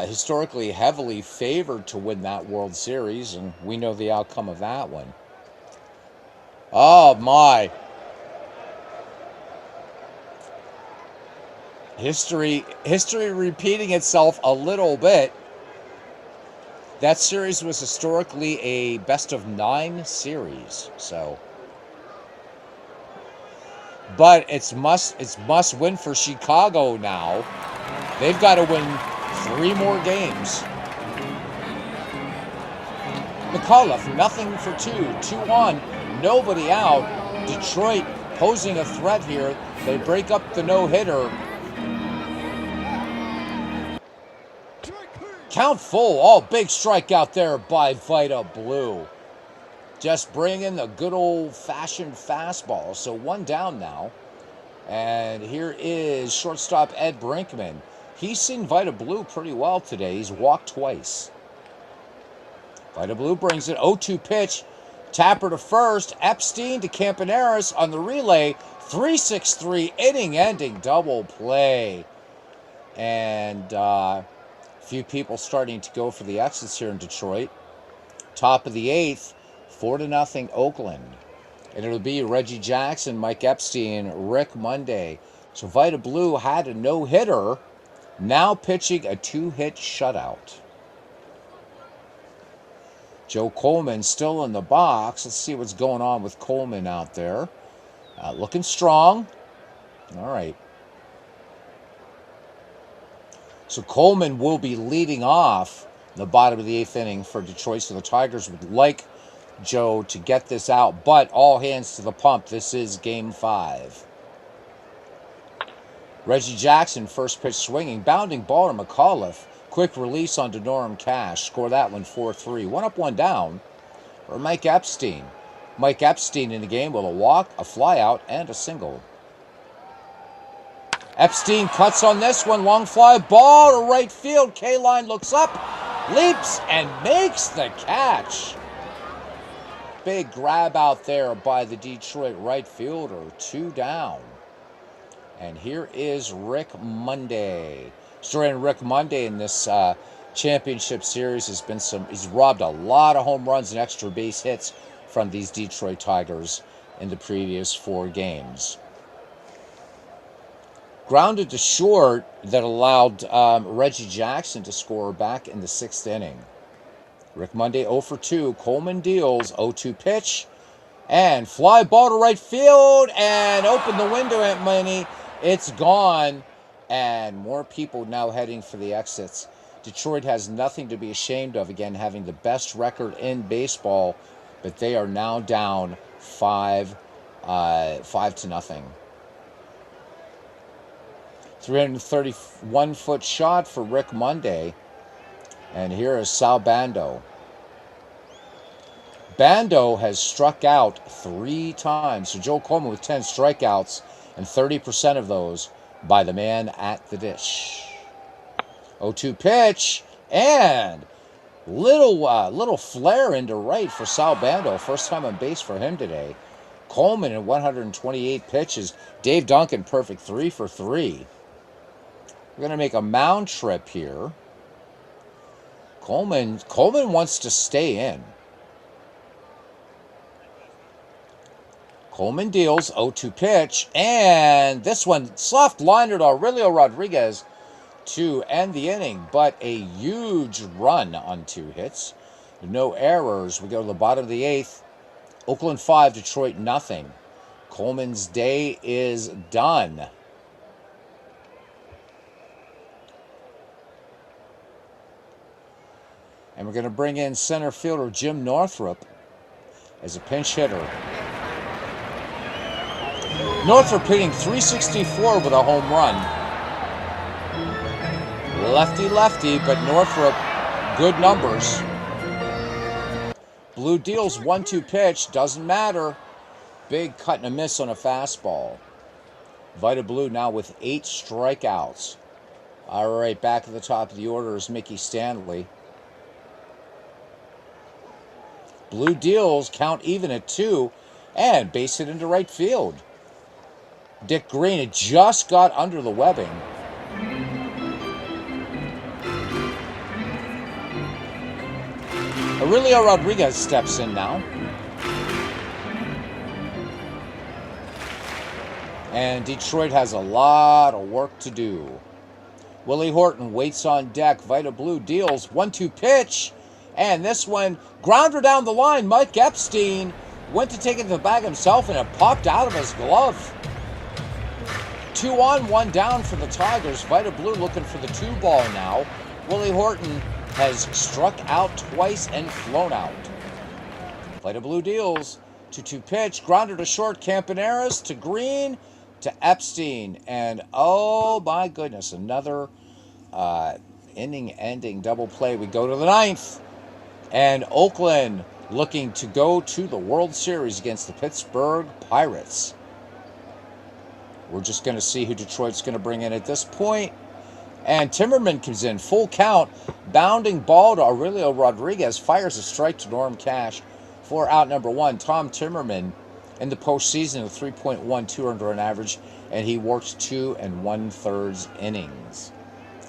historically heavily favored to win that World Series, and we know the outcome of that one. Oh, my. History repeating itself a little bit. That series was historically a best-of-9 series, so. But it's must win for Chicago now. They've got to win 3 more games. McAuliffe, nothing for 2. 2 on, nobody out. Detroit posing a threat here. They break up the no-hitter. Count full. Oh, big strikeout there by Vita Blue. Just bringing the good old-fashioned fastball. So 1 down now. And here is shortstop Ed Brinkman. He's seen Vita Blue pretty well today. He's walked twice. Vita Blue brings it. 0-2 pitch. Tapper to first. Epstein to Campaneris on the relay. 3-6-3 inning-ending double play. And a few people starting to go for the exits here in Detroit. Top of the 8th. 4-0 Oakland. And it'll be Reggie Jackson, Mike Epstein, Rick Monday. So Vita Blue had a no-hitter. Now pitching a 2-hit shutout. Joe Coleman still in the box. Let's see what's going on with Coleman out there. Looking strong. All right. So Coleman will be leading off the bottom of the 8th inning for Detroit. So the Tigers would like Joe to get this out, but all hands to the pump. This is game 5. Reggie Jackson, first pitch swinging, bounding ball to McAuliffe. Quick release onto Norm Cash. Score that one 4-3. 1 up, 1 down for Mike Epstein. Mike Epstein in the game with a walk, a flyout, and a single. Epstein cuts on this one. Long fly ball to right field. K-Line looks up, leaps, and makes the catch. Big grab out there by the Detroit right fielder. 2 down. And here is Rick Monday. Story on Rick Monday in this championship series has been he's robbed a lot of home runs and extra base hits from these Detroit Tigers in the previous 4 games. Grounded to short that allowed Reggie Jackson to score back in the 6th inning. Rick Monday 0 for 2. Coleman deals. 0-2 pitch. And fly ball to right field. And open the window, Aunt Money. It's gone. And more people now heading for the exits. Detroit has nothing to be ashamed of. Again, having the best record in baseball. But they are now down 5-0. 331-foot shot for Rick Monday. And here is Sal Bando. Bando has struck out 3 times. So Joe Coleman with 10 strikeouts, and 30% of those by the man at the dish. 0-2 pitch, and little flare into right for Sal Bando. First time on base for him today. Coleman in 128 pitches. Dave Duncan perfect, 3 for 3. We're going to make a mound trip here. Coleman wants to stay in. Coleman deals, 0-2 pitch, and this one soft liner to Aurelio Rodriguez to end the inning, but a huge run on 2 hits. No errors. We go to the bottom of the 8th. Oakland 5, Detroit nothing. Coleman's day is done. And we're going to bring in center fielder Jim Northrup as a pinch hitter. Northrup hitting .364 with a home run. Lefty, but Northrup, good numbers. Blue deals 1-2 pitch, doesn't matter. Big cut and a miss on a fastball. Vita Blue now with 8 strikeouts. All right, back at the top of the order is Mickey Stanley. Blue deals, count even at 2, and base hit into right field. Dick Green had just got under the webbing. Aurelio Rodriguez steps in now. And Detroit has a lot of work to do. Willie Horton waits on deck. Vita Blue deals 1-2 pitch. And this one, grounder down the line. Mike Epstein went to take it to the bag himself, and it popped out of his glove. 2 on, 1 down for the Tigers. Vita Blue looking for the 2-ball now. Willie Horton has struck out twice and flown out. Vita Blue deals. 2-2 pitch. Grounder to short. Campaneris to Green to Epstein. And oh my goodness, another inning-ending double play. We go to the 9th. And Oakland looking to go to the World Series against the Pittsburgh Pirates. We're just going to see who Detroit's going to bring in at this point. And Timmerman comes in, full count, bounding ball to Aurelio Rodriguez, fires a strike to Norm Cash for out number 1. Tom Timmerman in the postseason with 3.12 earned run average, and he worked 2 1/3 innings.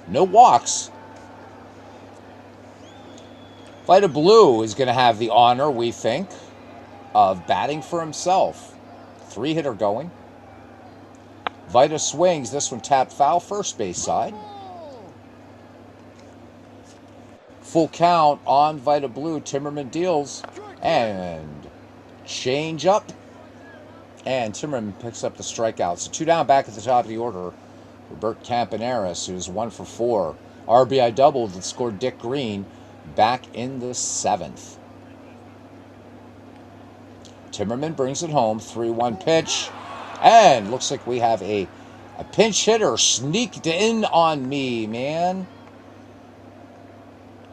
No walks. Vita Blue is going to have the honor, we think, of batting for himself. 3-hitter going. Vita swings. This one tapped foul, first base side. Full count on Vita Blue. Timmerman deals and change up. And Timmerman picks up the strikeout. So 2 down, back at the top of the order. Robert Campaneris, who's 1 for 4. RBI doubled and scored Dick Green back in the 7th. Timmerman brings it home. 3-1 pitch. And looks like we have a pinch hitter sneaked in on me, man.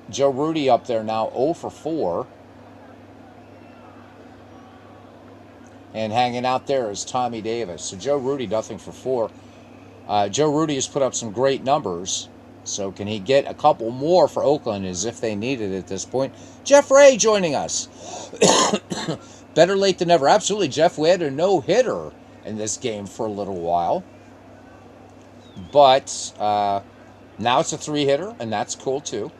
Joe Rudy up there now, 0 for 4. And hanging out there is Tommy Davis. So Joe Rudy, nothing for 4. Joe Rudy has put up some great numbers. So can he get a couple more for Oakland as if they need it at this point? Jeff Ray joining us. Better late than never. Absolutely, Jeff. We had a no-hitter in this game for a little while. But now it's a 3-hitter, and that's cool too.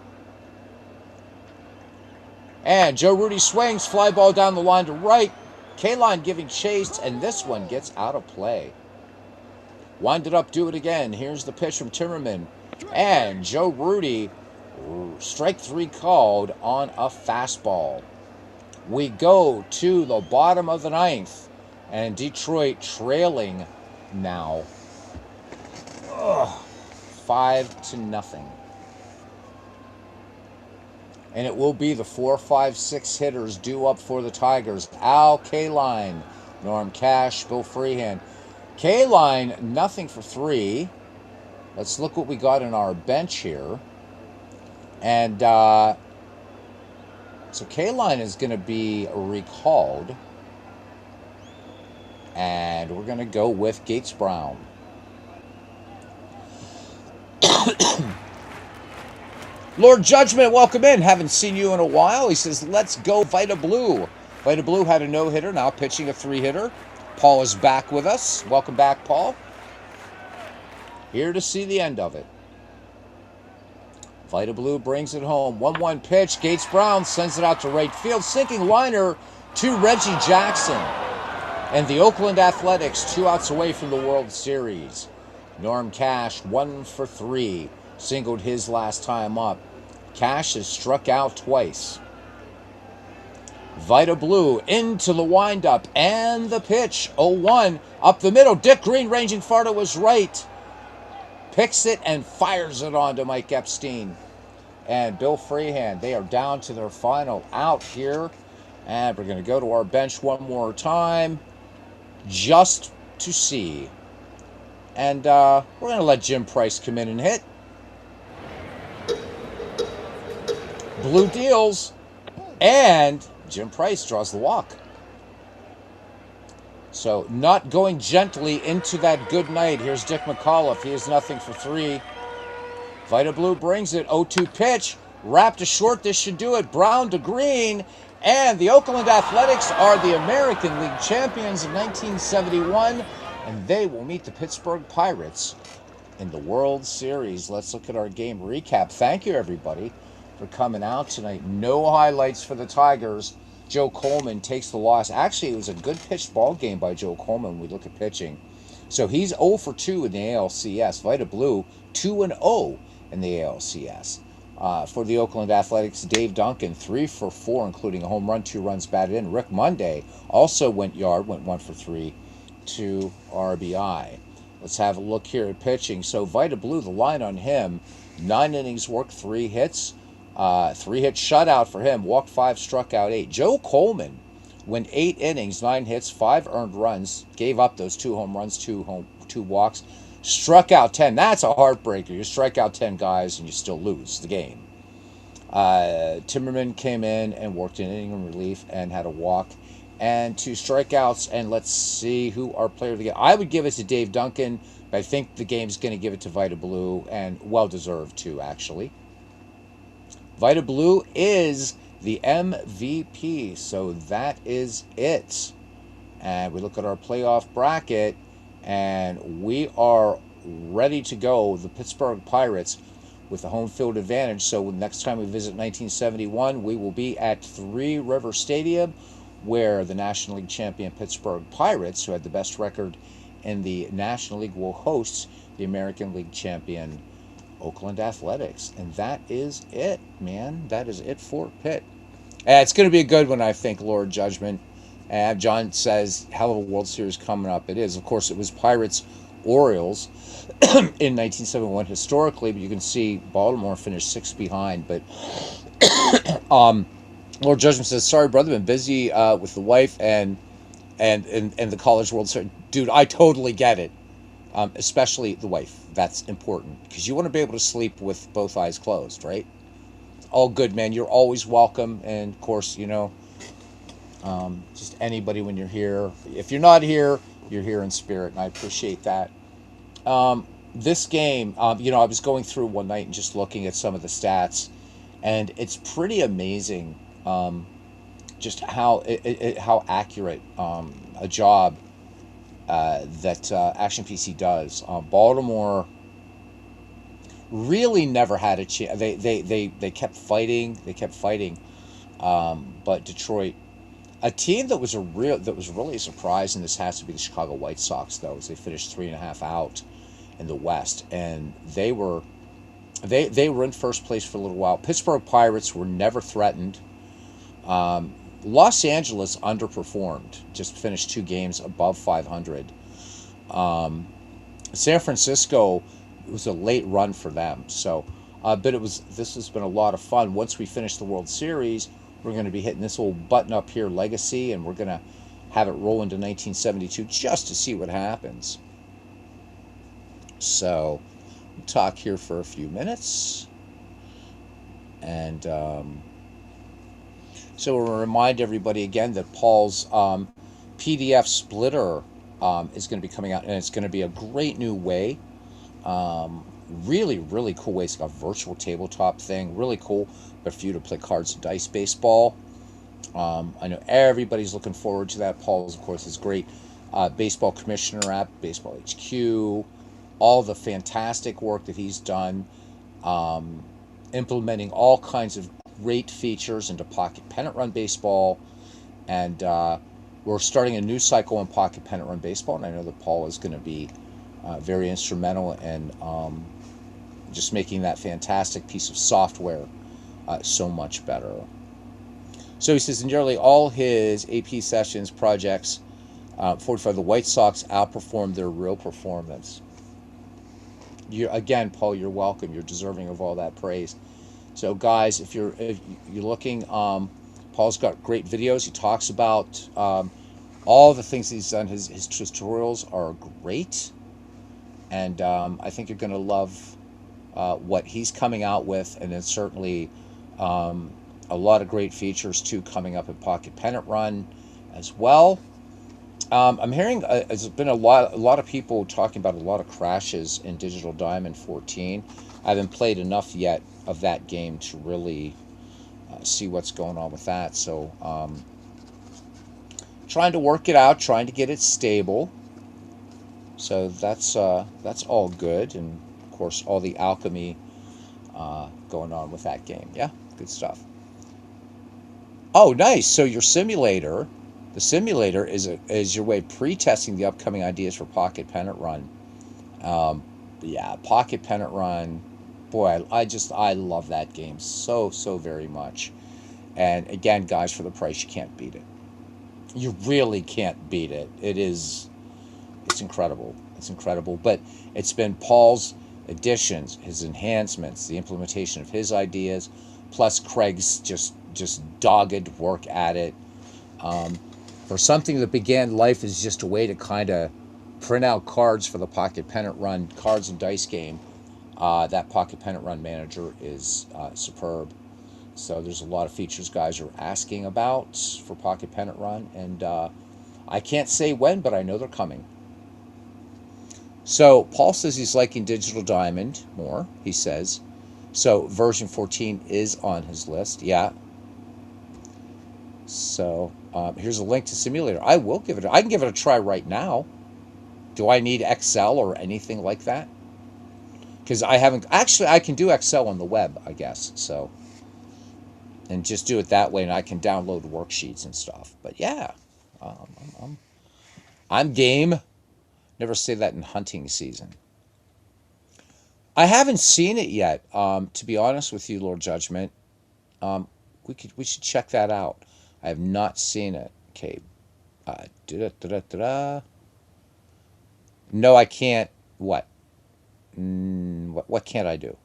And Joe Rudy swings, fly ball down the line to right. K-line giving chase, and this one gets out of play. Wind it up, do it again. Here's the pitch from Timmerman. And Joe Rudy, strike 3 called on a fastball. We go to the bottom of the 9th. And Detroit trailing now 5-0. And it will be the 4, 5, 6 hitters due up for the Tigers. Al K-line, Norm Cash, Bill Freehan. K-line, nothing for 3. Let's look what we got in our bench here. And So K-Line is going to be recalled. And we're going to go with Gates Brown. Lord Judgment, welcome in. Haven't seen you in a while. He says, let's go Vita Blue. Vita Blue had a no-hitter, now pitching a three-hitter. Paul is back with us. Welcome back, Paul. Here to see the end of it. Vita Blue brings it home. 1-1 pitch. Gates Brown sends it out to right field. Sinking liner to Reggie Jackson. And the Oakland Athletics 2 outs away from the World Series. Norm Cash 1 for 3. Singled his last time up. Cash has struck out twice. Vita Blue into the windup and the pitch. 0-1 up the middle. Dick Green ranging far to his right. Picks it and fires it on to Mike Epstein. And Bill Freehan, they are down to their final out here. And we're going to go to our bench one more time just to see. And we're going to let Jim Price come in and hit. Blue deals, and Jim Price draws the walk. So not going gently into that good night. Here's Dick McAuliffe. He has nothing for 3. Vita Blue brings it. 0-2 pitch. Wrapped to short. This should do it. Brown to Green. And the Oakland Athletics are the American League champions of 1971. And they will meet the Pittsburgh Pirates in the World Series. Let's look at our game recap. Thank you, everybody, for coming out tonight. No highlights for the Tigers. Joe Coleman takes the loss. Actually, it was a good pitched ball game by Joe Coleman when we look at pitching. So he's 0 for 2 in the ALCS. Vita Blue 2-0 in the ALCS. For the Oakland Athletics, Dave Duncan 3 for 4, including a home run, 2 runs batted in. Rick Monday also went 1 for 3, 2 RBI. Let's have a look here at pitching. So Vita Blue, the line on him, 9 innings worked, 3 hits. 3-hit shutout for him. Walked 5, struck out 8. Joe Coleman went 8 innings, 9 hits, 5 earned runs. Gave up those 2 home runs, 2 walks. Struck out 10. That's a heartbreaker. You strike out 10 guys and you still lose the game. Timmerman came in and worked an inning in relief and had a walk and 2 strikeouts. And let's see who our player of the game. I would give it to Dave Duncan, but I think the game's going to give it to Vita Blue, and well-deserved too, actually. Vita Blue is the MVP, so that is it. And we look at our playoff bracket, and we are ready to go. The Pittsburgh Pirates with the home field advantage. So next time we visit 1971, we will be at Three River Stadium, where the National League champion Pittsburgh Pirates, who had the best record in the National League, will host the American League champion Oakland Athletics. And that is it, man. That is it for Pitt. It's going to be a good one, I think, Lord Judgment. John says, hell of a World Series coming up. It is. Of course, it was Pirates-Orioles in 1971 historically, but you can see Baltimore finished 6 behind. But Lord Judgment says, sorry, brother, been busy with the wife and the College World Series. Dude, I totally get it. Especially the wife. That's important, because you want to be able to sleep with both eyes closed, right? All good, man. You're always welcome. And, of course, just anybody when you're here. If you're not here, you're here in spirit, and I appreciate that. This game, I was going through one night and just looking at some of the stats, and it's pretty amazing just how accurate a job that Action PC does. Baltimore really never had a chance. They kept fighting. But Detroit, a team that was really a surprise, and this has to be the Chicago White Sox, though, as they finished 3.5 out in the West, and they were in first place for a little while. Pittsburgh Pirates were never threatened. Los Angeles underperformed, just finished 2 games above 500. San Francisco, it was a late run for them. So, but this has been a lot of fun. Once we finish the World Series, we're going to be hitting this little button up here, Legacy, and we're going to have it roll into 1972 just to see what happens. So, we'll talk here for a few minutes. And So we'll remind everybody again that Paul's PDF splitter is going to be coming out, and it's going to be a great new way. Really, really cool way. It's like a virtual tabletop thing. Really cool. But for you to play cards and dice baseball. I know everybody's looking forward to that. Paul's, of course, is great. Baseball Commissioner app, Baseball HQ, all the fantastic work that he's done, implementing all kinds of great features into Pocket Pennant Run Baseball. And we're starting a new cycle in Pocket Pennant Run Baseball, and I know that Paul is going to be very instrumental in just making that fantastic piece of software so much better. So he says, in nearly all his AP sessions projects, 45, the White Sox outperformed their real performance. Again, Paul, you're welcome. You're deserving of all that praise. So, guys, if you're looking, Paul's got great videos. He talks about all the things he's done. His tutorials are great, and I think you're going to love what he's coming out with, and then certainly a lot of great features too coming up in Pocket Pennant Run as well. I'm hearing there's been a lot of people talking about a lot of crashes in Digital Diamond 14. I haven't played enough yet of that game to really see what's going on with that. So trying to work it out, trying to get it stable. So that's all good, and of course all the alchemy going on with that game. Yeah, good stuff. Oh, nice. So your simulator, the simulator is your way of pre-testing the upcoming ideas for Pocket Pennant Run. Yeah, Pocket Pennant Run. Boy, I love that game so very much. And again, guys, for the price, you can't beat it. You really can't beat it. It's incredible. It's incredible. But it's been Paul's additions, his enhancements, the implementation of his ideas, plus Craig's just dogged work at it. For something that began life as just a way to kind of print out cards for the Pocket Pennant Run cards and dice game, that Pocket Pennant Run manager is superb. So there's a lot of features guys are asking about for Pocket Pennant Run, and I can't say when, but I know they're coming. So Paul says he's liking Digital Diamond more, he says. So version 14 is on his list. Yeah. So here's a link to simulator. I can give it a try right now. Do I need Excel or anything like that? Because I haven't actually. I can do Excel on the web, I guess. So, and just do it that way, and I can download worksheets and stuff. But yeah, I'm game. Never say that in hunting season. I haven't seen it yet. To be honest with you, Lord Judgment, we should check that out. I have not seen it. Okay. No, I can't. What? What can't I do?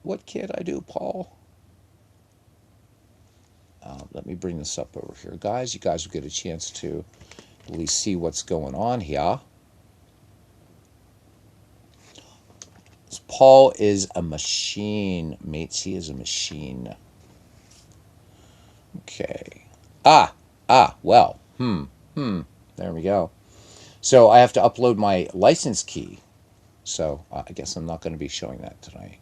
What can't I do, Paul? Let me bring this up over here, guys. You guys will get a chance to at least see what's going on here. Paul is a machine, mates. He is a machine. Okay. Well. There we go. So I have to upload my license key. So I guess I'm not going to be showing that tonight.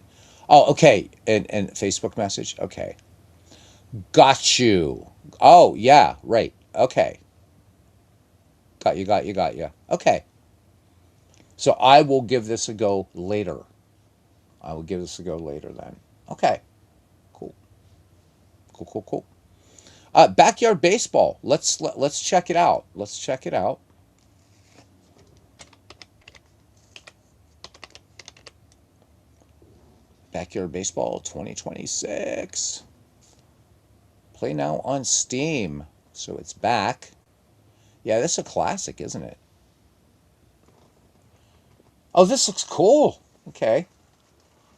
Oh, okay. And Facebook message. Okay. Got you. Oh, yeah. Right. Okay. Got you. Okay. So I will give this a go later. Then. Okay. Cool. Backyard baseball. Let's check it out. Backyard Baseball 2026. Play now on Steam. So it's back. Yeah, this is a classic, isn't it? Oh, this looks cool. Okay.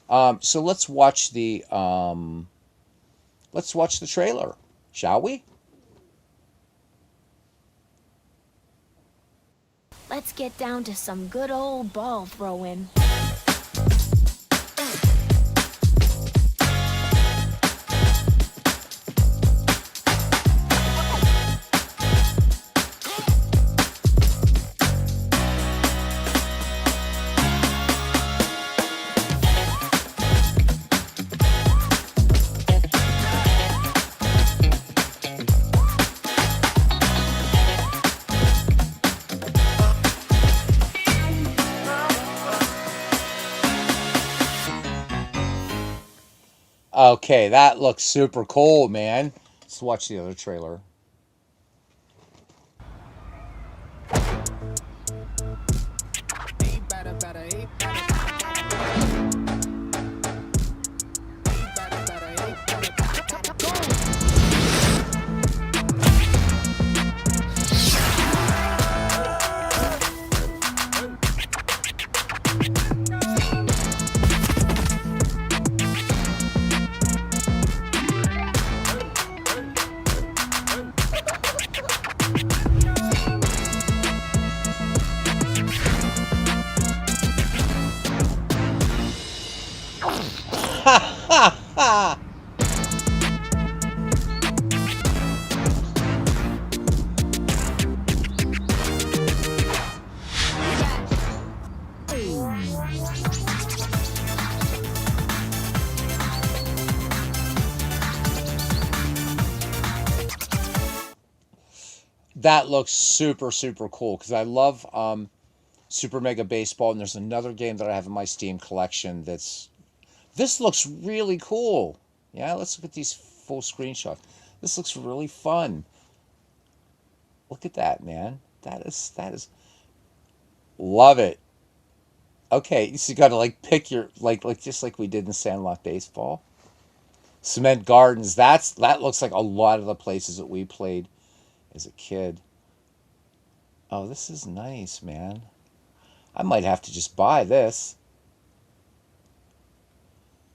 So let's watch the trailer, shall we? Let's get down to some good old ball throwing. Okay, that looks super cool, man. Let's watch the other trailer. That looks super, super cool because I love Super Mega Baseball, and there's another game that I have in my Steam collection that's. This looks really cool. Yeah, let's look at these full screenshots. This looks really fun. Look at that, man. That is love it. Okay, so you got to like pick your like just like we did in Sandlot Baseball. Cement Gardens. That looks like a lot of the places that we played as a kid. Oh, this is nice, man. I might have to just buy this.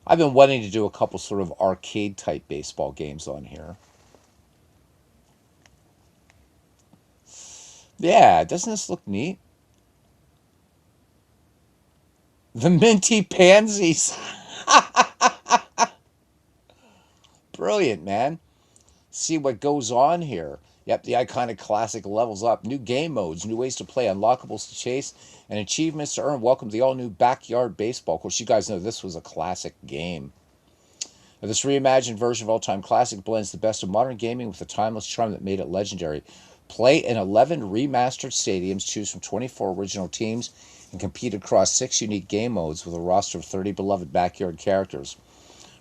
I've been wanting to do a couple sort of arcade type baseball games on here. Yeah, doesn't this look neat? The Minty Pansies. Brilliant, man. See what goes on here. Yep, the iconic classic levels up. New game modes, new ways to play, unlockables to chase, and achievements to earn. Welcome to the all new Backyard Baseball. Of course, you guys know this was a classic game. Now, this reimagined version of all time classic blends the best of modern gaming with the timeless charm that made it legendary. Play in 11 remastered stadiums, choose from 24 original teams, and compete across 6 unique game modes with a roster of 30 beloved backyard characters.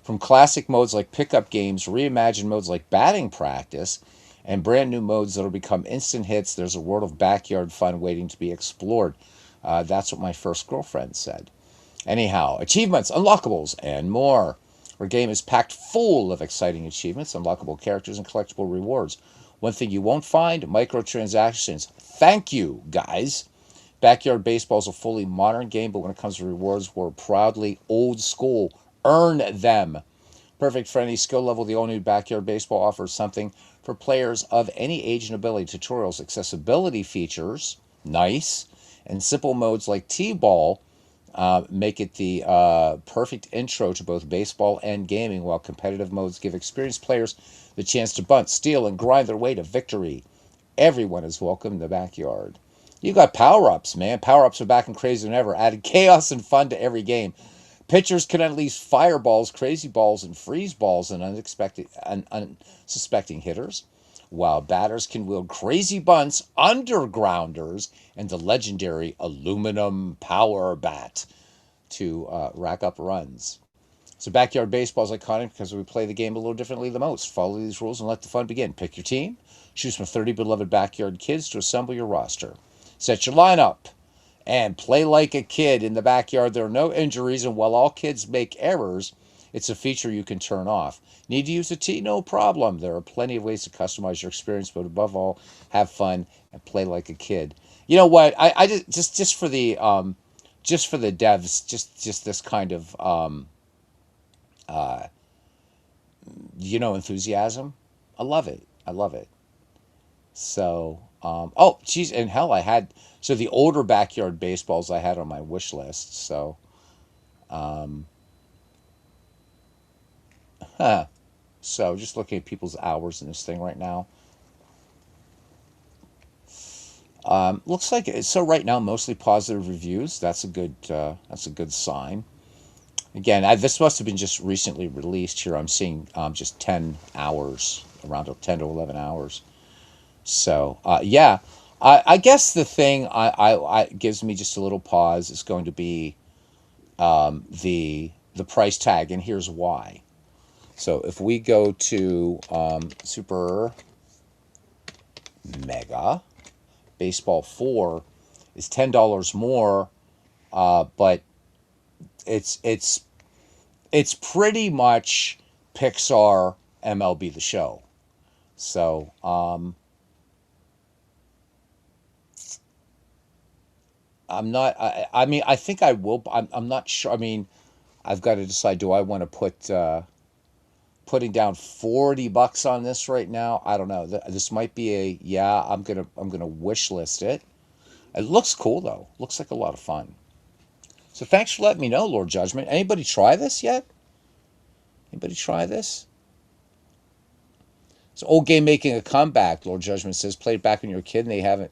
From classic modes like pickup games, reimagined modes like batting practice, and brand new modes that will become instant hits, there's a world of backyard fun waiting to be explored. That's what my first girlfriend said. Anyhow, achievements, unlockables, and more. Our game is packed full of exciting achievements, unlockable characters, and collectible rewards. One thing you won't find, microtransactions. Thank you, guys. Backyard Baseball is a fully modern game, but when it comes to rewards, we're proudly old school. Earn them. Perfect for any skill level, the all-new Backyard Baseball offers something for players of any age and ability. Tutorials, accessibility features, nice, and simple modes like T-ball make it the perfect intro to both baseball and gaming, while competitive modes give experienced players the chance to bunt, steal, and grind their way to victory. Everyone is welcome in the backyard. You got power-ups, man. Power-ups are back and crazier than ever. Added chaos and fun to every game. Pitchers can unleash fireballs, crazy balls, and freeze balls on unsuspecting hitters, while batters can wield crazy bunts, undergrounders, and the legendary aluminum power bat to rack up runs. So Backyard Baseball is iconic because we play the game a little differently than most. Follow these rules and let the fun begin. Pick your team. Choose from 30 beloved backyard kids to assemble your roster. Set your lineup and play like a kid in the backyard. There are no injuries, and while all kids make errors, it's a feature you can turn off. Need to use a tee? No problem. There are plenty of ways to customize your experience, but above all, have fun and play like a kid. You know what? I just for the devs, just this kind of uh, enthusiasm. I love it. I love it. So, oh, geez, and hell, so the older backyard baseballs I had on my wish list. So, um, huh. So just looking at people's hours in this thing right now. Looks like so right now mostly positive reviews. That's a good sign. Again, this must have been just recently released here. I'm seeing just 10 hours, around 10 to 11 hours. So, yeah, I guess the thing I gives me just a little pause is going to be the price tag, and here's why. So if we go to Super Mega Baseball 4 is $10 more, but it's pretty much Pixar MLB The Show. So I'm not. I mean, I think I will. I'm not sure. I mean, I've got to decide. Do I want to putting down $40 on this right now? I don't know. This might be a yeah. I'm gonna wish list it. It looks cool though. Looks like a lot of fun. So thanks for letting me know, Lord Judgment. Anybody try this yet? Anybody try this? It's an old game making a comeback. Lord Judgment says played back when you were a kid, and they haven't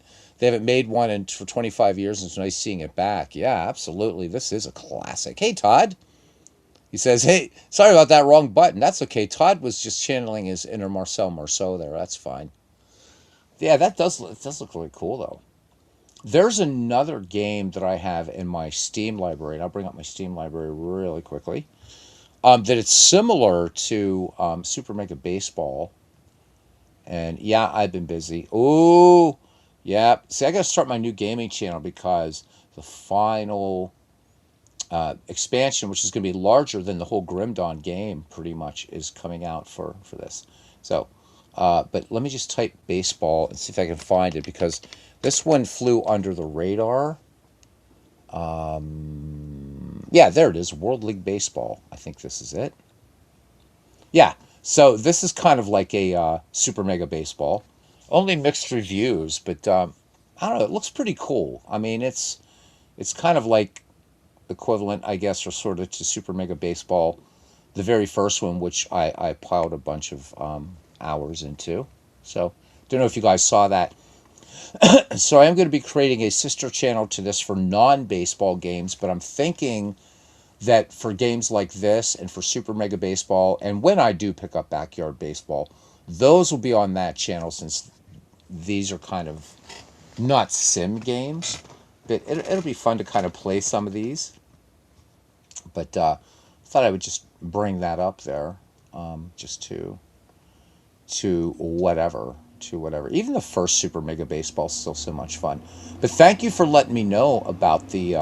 made one for 25 years. And it's nice seeing it back. Yeah, absolutely. This is a classic. Hey, Todd. He says, hey, sorry about that, wrong button. That's okay. Todd was just channeling his inner Marcel Marceau there. That's fine. Yeah, it does look really cool, though. There's another game that I have in my Steam library, and I'll bring up my Steam library really quickly, that it's similar to Super Mega Baseball. And yeah, I've been busy. Ooh, yeah. See, I got to start my new gaming channel because the final expansion, which is going to be larger than the whole Grim Dawn game, pretty much, is coming out for this. So, but let me just type baseball and see if I can find it because this one flew under the radar. Yeah, there it is. World League Baseball. I think this is it. Yeah. So this is kind of like a Super Mega Baseball. Only mixed reviews, but I don't know. It looks pretty cool. I mean, it's kind of like equivalent, I guess, or sort of to Super Mega Baseball, the very first one, which I plowed a bunch of hours into. So don't know if you guys saw that. So I am going to be creating a sister channel to this for non-baseball games, but I'm thinking that for games like this and for Super Mega Baseball, and when I do pick up Backyard Baseball, those will be on that channel since these are kind of not sim games. But it'll be fun to kind of play some of these. But thought I would just bring that up there, just to whatever. Even the first Super Mega Baseball is still so much fun. But thank you for letting me know about the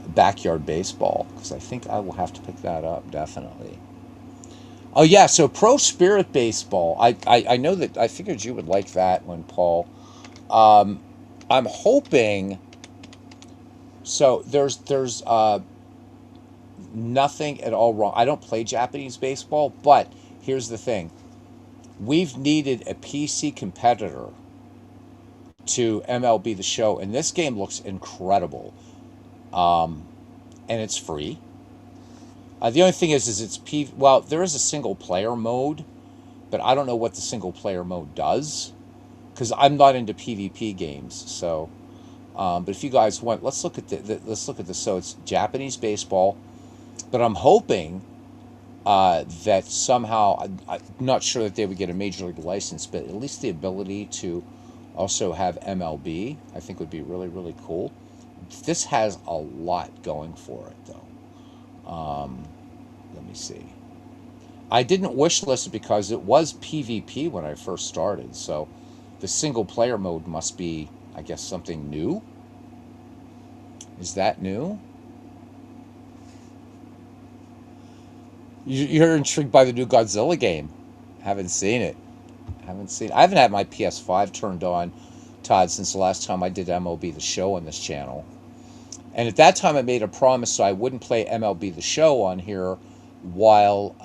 Backyard Baseball, because I think I will have to pick that up, definitely. Oh yeah, so Pro Spirit Baseball. I know that I figured you would like that one, Paul. I'm hoping. So there's nothing at all wrong. I don't play Japanese baseball, but here's the thing: we've needed a PC competitor to MLB The Show, and this game looks incredible. And it's free. The only thing is it's well, there is a single player mode, but I don't know what the single player mode does because I'm not into PvP games. So, but if you guys want, let's look at this. So it's Japanese baseball, but I'm hoping that somehow I'm not sure that they would get a major league license, but at least the ability to also have MLB, I think would be really, really cool. This has a lot going for it, though. Let me see. I didn't wish list it because it was PvP when I first started, so the single player mode must be, I guess, something new. Is that new? You're intrigued by the new Godzilla game. Haven't seen it. I haven't had my PS5 turned on, Todd, since the last time I did MLB The Show on this channel. And at that time, I made a promise so I wouldn't play MLB The Show on here while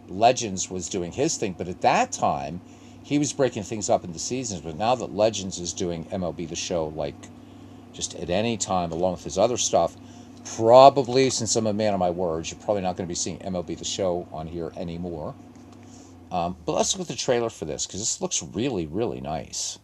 Legends was doing his thing. But at that time, he was breaking things up into seasons. But now that Legends is doing MLB The Show, like, just at any time, along with his other stuff, probably, since I'm a man of my words, you're probably not going to be seeing MLB The Show on here anymore. But let's look at the trailer for this, because this looks really, really nice.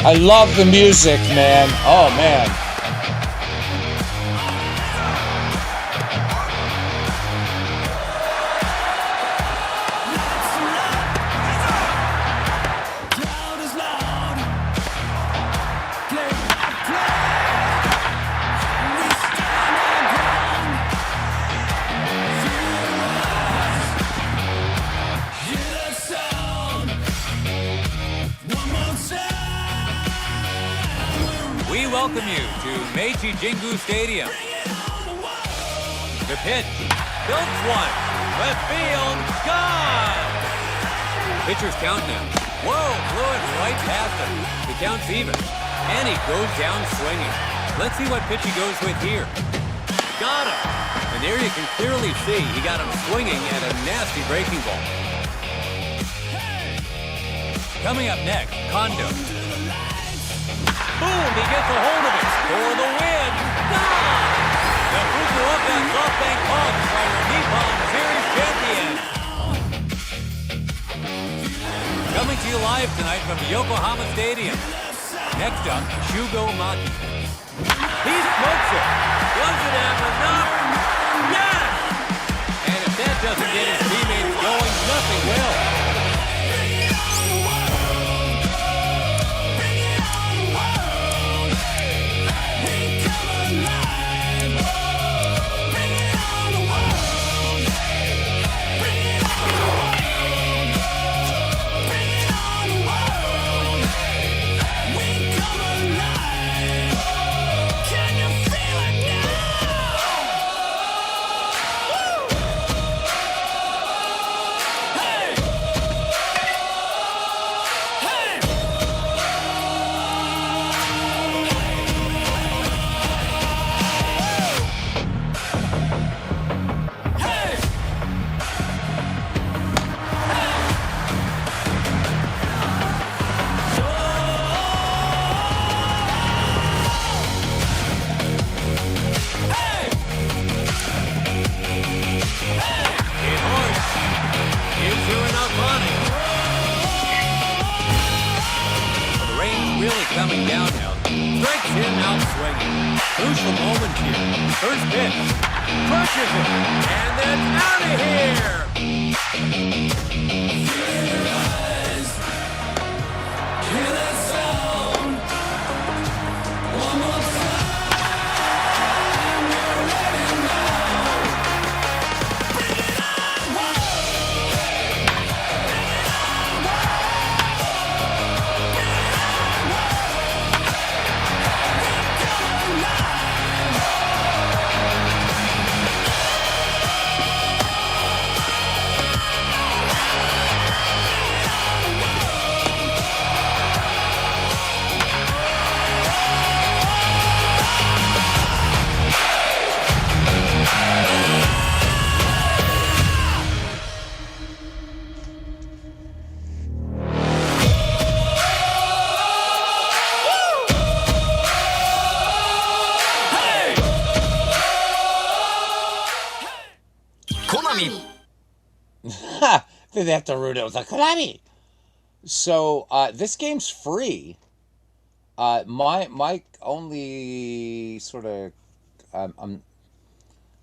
I love the music, man. Oh, man. We welcome you to Meiji Jingu Stadium. The pitch, builds one, left field, gone! Pitcher's count now. Whoa, blew it right past him. The count's even, and he goes down swinging. Let's see what pitch he goes with here. Got him! And there you can clearly see he got him swinging at a nasty breaking ball. Coming up next, Kondo. Boom! He gets a hold of it for the win. Gone! The Fukuoka SoftBank Hawks are your Nippon Series champions. Coming to you live tonight from the Yokohama Stadium. Next up, Shugo Maki. He smokes it. Does it have enough? Yes! And if that doesn't get his teammates going, nothing will. Coming down now, strikes him out swinging. Crucial moment here. First pitch, crushes it, and then out of here. Hear that sound. One more time, you're ready now. Bring it on, world. They have to root it with a Konami. So this game's free. My only sort of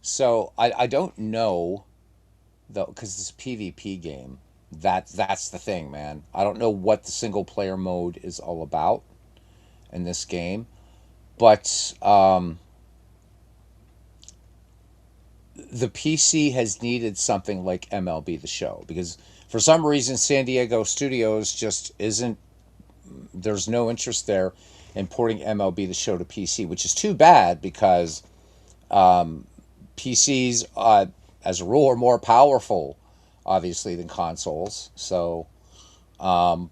so I don't know though, because it's a PvP game. That's the thing, man. I don't know what the single player mode is all about in this game, but the PC has needed something like MLB The Show, because for some reason San Diego Studios just isn't, there's no interest there in porting MLB The Show to PC, which is too bad, because PCs, as a rule, are more powerful, obviously, than consoles. So to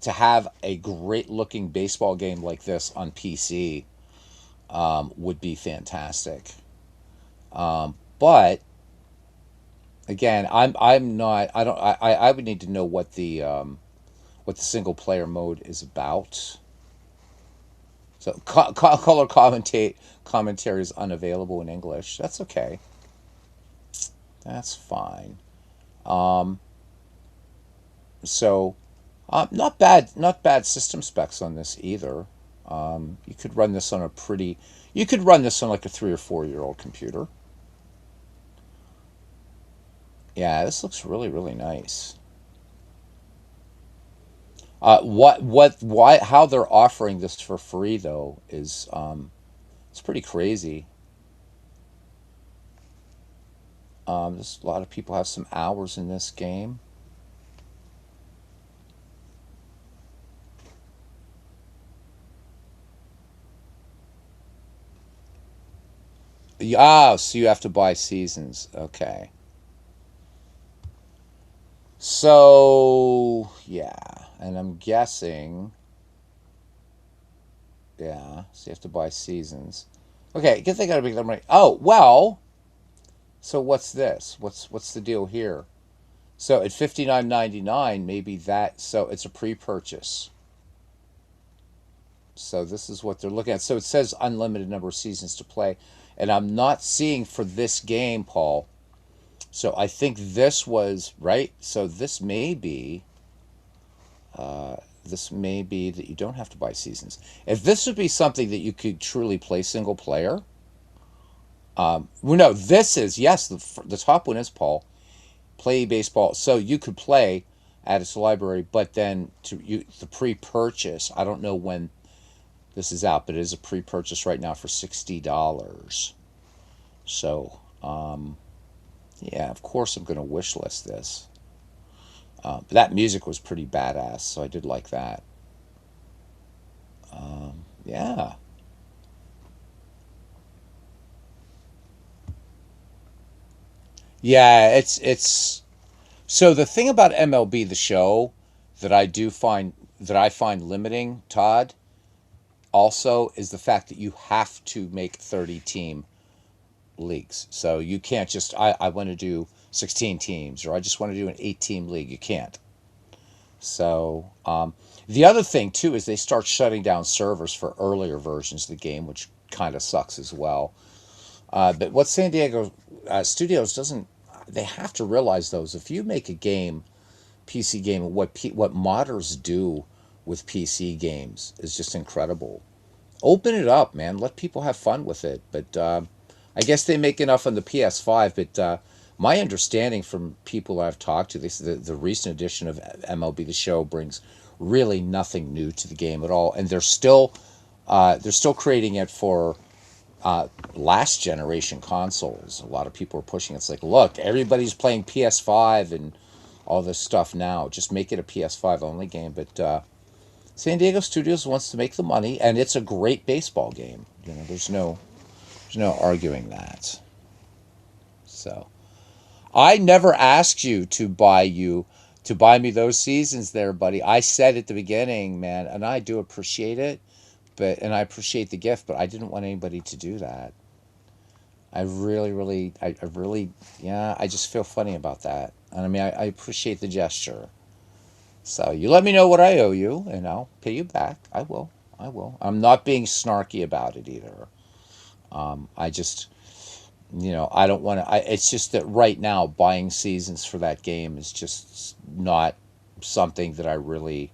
have a great looking baseball game like this on PC would be fantastic. But again, I'm not. I would need to know what the single player mode is about. So color commentary is unavailable in English. That's okay. That's fine. So Not bad system specs on this either. You could run this on a pretty, you could run this on like a 3 or 4 year old computer. Yeah, this looks really, really nice. Why, how they're offering this for free though is, it's pretty crazy. There's a lot of people have some hours in this game. Ah, so you have to buy seasons. Okay. So, yeah. And I'm guessing, yeah, so you have to buy seasons. Okay, guess they got to make that money. Oh, well, so what's this? What's the deal here? So at 59.99, maybe that, so it's a pre-purchase. So this is what they're looking at. So it says unlimited number of seasons to play, and I'm not seeing for this game, Paul. So I think this was right. So this may be that you don't have to buy seasons. If this would be something that you could truly play single player, well, no, this is yes. The top one is Paul. Play baseball, so you could play at its library, but then the pre-purchase. I don't know when this is out, but it is a pre-purchase right now for $60. So, yeah, of course I'm going to wish list this. But that music was pretty badass, so I did like that. Yeah. Yeah, it's so the thing about MLB the show that I find limiting, Todd, also is the fact that you have to make 30 team leagues. So you can't just I want to do 16 teams or I just want to do an 8 team league. You can't. So the other thing too is they start shutting down servers for earlier versions of the game, which kind of sucks as well. But what San Diego Studios doesn't, they have to realize though is if you make a game, PC game, what modders do with PC games is just incredible. Open it up, man. Let people have fun with it. But I guess they make enough on the PS5. But my understanding from people I've talked to, the recent edition of MLB The Show brings really nothing new to the game at all, and they're still creating it for last generation consoles. A lot of people are pushing. It's like, look, everybody's playing PS5 and all this stuff now. Just make it a PS5 only game. But San Diego Studios wants to make the money, and it's a great baseball game. You know, there's no arguing that. So I never asked to buy me those seasons there, buddy. I said at the beginning, man, and I do appreciate it, and I appreciate the gift, but I didn't want anybody to do that. I really, yeah, I just feel funny about that. And I mean, I appreciate the gesture. So you let me know what I owe you, and I'll pay you back. I will. I will. I'm not being snarky about it either. I just, I don't want to. It's just that right now, buying seasons for that game is just not something that I really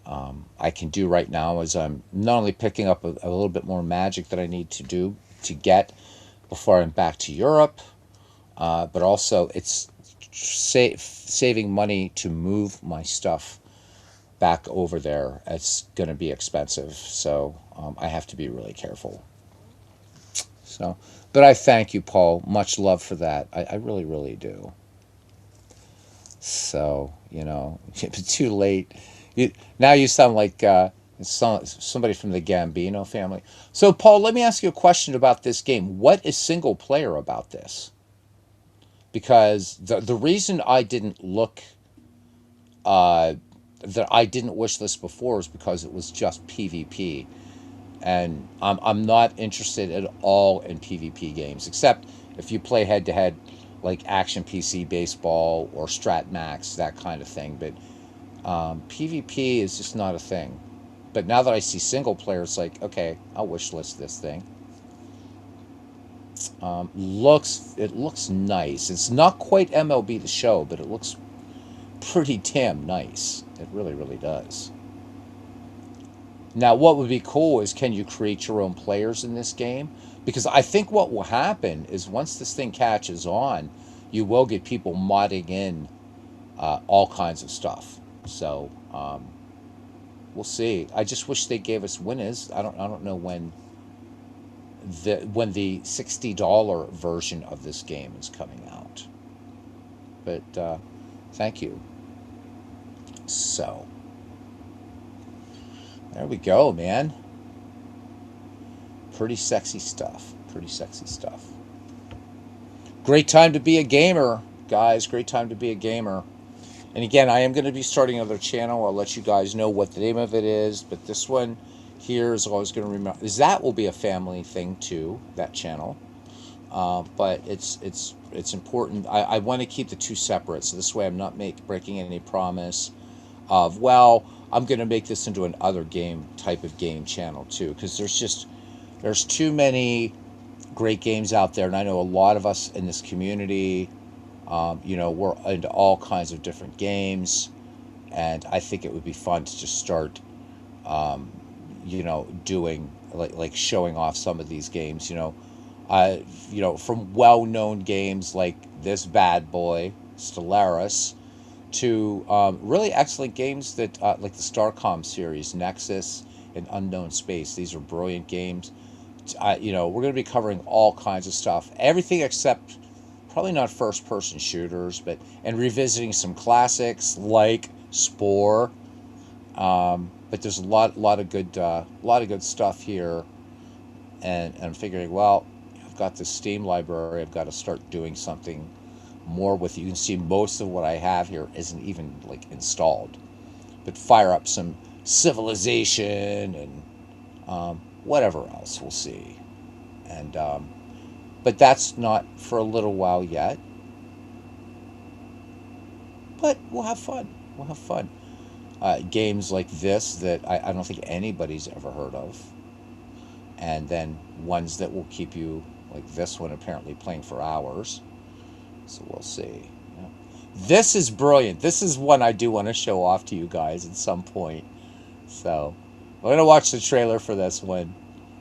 I can do right now. As I'm not only picking up a little bit more magic that I need to do to get before I'm back to Europe, but also it's saving money to move my stuff back over there. It's going to be expensive, so I have to be really careful. So, but I thank you, Paul. Much love for that. I really, really do. So, it's too late. Now you sound like somebody from the Gambino family. So, Paul, let me ask you a question about this game. What is single player about this? Because the reason I didn't look that I didn't wish this before is because it was just PvP, and I'm not interested at all in PvP games except if you play head to head like Action PC Baseball or Strat Max, that kind of thing. But PvP is just not a thing. But now that I see single player, it's like, okay, I'll wish list this thing. It looks nice. It's not quite MLB The Show, but it looks pretty damn nice. It really, really does. Now, what would be cool is, can you create your own players in this game? Because I think what will happen is, once this thing catches on, you will get people modding in all kinds of stuff. So we'll see. I just wish they gave us winners. I don't know when the $60 version of this game is coming out. But thank you. So there we go, man. Pretty sexy stuff. Pretty sexy stuff. Great time to be a gamer, guys. Great time to be a gamer. And again, I am going to be starting another channel. I'll let you guys know what the name of it is. But this one here is always going to remember. That will be a family thing too, that channel. But it's important. I want to keep the two separate. So this way I'm not breaking any promise of, well, I'm going to make this into an other game type of game channel too. Because there's too many great games out there. And I know a lot of us in this community, we're into all kinds of different games, and I think it would be fun to just start, doing like showing off some of these games. From well-known games like this bad boy, Stellaris, to really excellent games that like the Starcom series, Nexus and Unknown Space. These are brilliant games. We're going to be covering all kinds of stuff, everything except probably not first-person shooters, and revisiting some classics like Spore. But there's a lot of good stuff here, and I'm figuring, well, I've got this Steam library. I've got to start doing something more with it. You can see most of what I have here isn't even like installed, but fire up some Civilization and whatever else, we'll see. And but that's not for a little while yet. But we'll have fun. We'll have fun. Games like this that I don't think anybody's ever heard of. And then ones that will keep you, like this one, apparently playing for hours. So we'll see. Yeah. This is brilliant. This is one I do want to show off to you guys at some point. So we're going to watch the trailer for this one,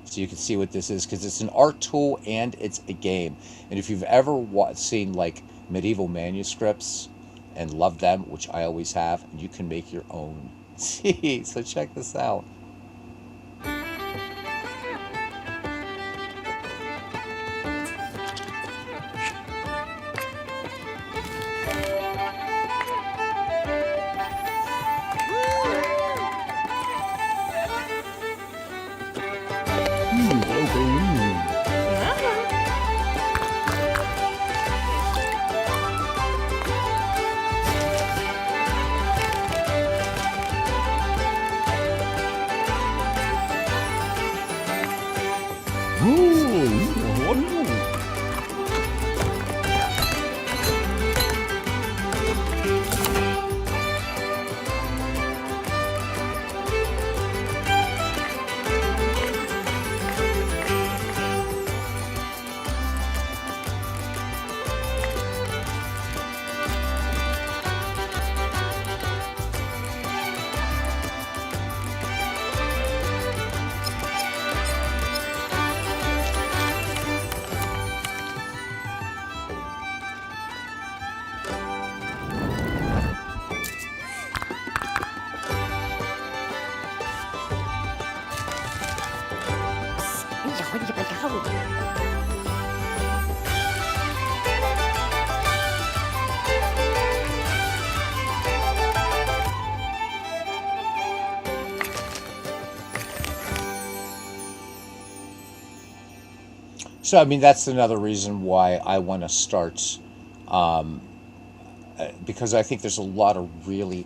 so you can see what this is, because it's an art tool and it's a game. And if you've ever seen like medieval manuscripts and loved them, which I always have, you can make your own. So check this out. So, I mean, that's another reason why I want to start, because I think there's a lot of really,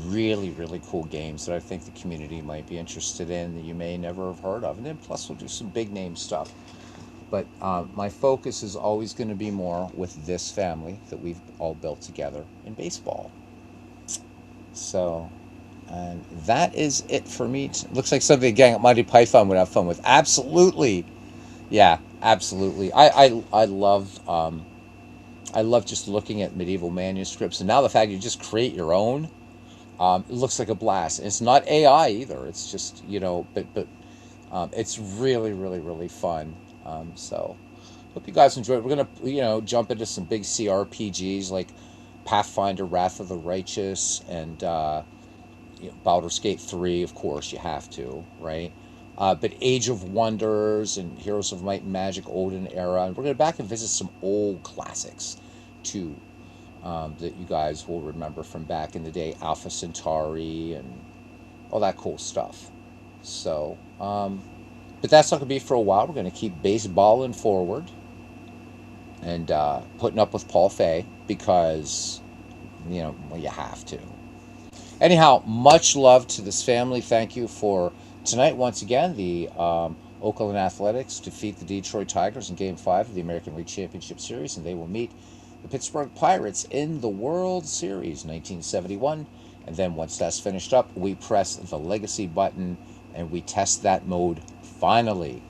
really, really cool games that I think the community might be interested in that you may never have heard of. And then plus we'll do some big name stuff. But my focus is always going to be more with this family that we've all built together in baseball. So, and that is it for me. Looks like something a gang at Monty Python would have fun with. Absolutely. Yeah, absolutely. I love I love just looking at medieval manuscripts, and now the fact you just create your own, it looks like a blast. And it's not AI either. It's just, but it's really, really, really fun. So hope you guys enjoy it. We're gonna, jump into some big CRPGs like Pathfinder: Wrath of the Righteous, and Baldur's Gate 3. Of course, you have to, right? But Age of Wonders and Heroes of Might and Magic, Olden Era, and we're gonna back and visit some old classics too, that you guys will remember from back in the day, Alpha Centauri and all that cool stuff. So, but that's not going to be for a while. We're going to keep baseballing forward and putting up with Paul Fay because, well, you have to. Anyhow, much love to this family. Thank you for tonight. Once again, the Oakland Athletics defeat the Detroit Tigers in Game 5 of the American League Championship Series, and they will meet the Pittsburgh Pirates in the World Series 1971. And then once that's finished up, we press the legacy button and we test that mode finally.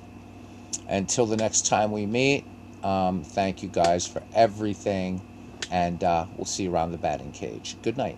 Until the next time we meet, thank you guys for everything, and we'll see you around the batting cage. Good night.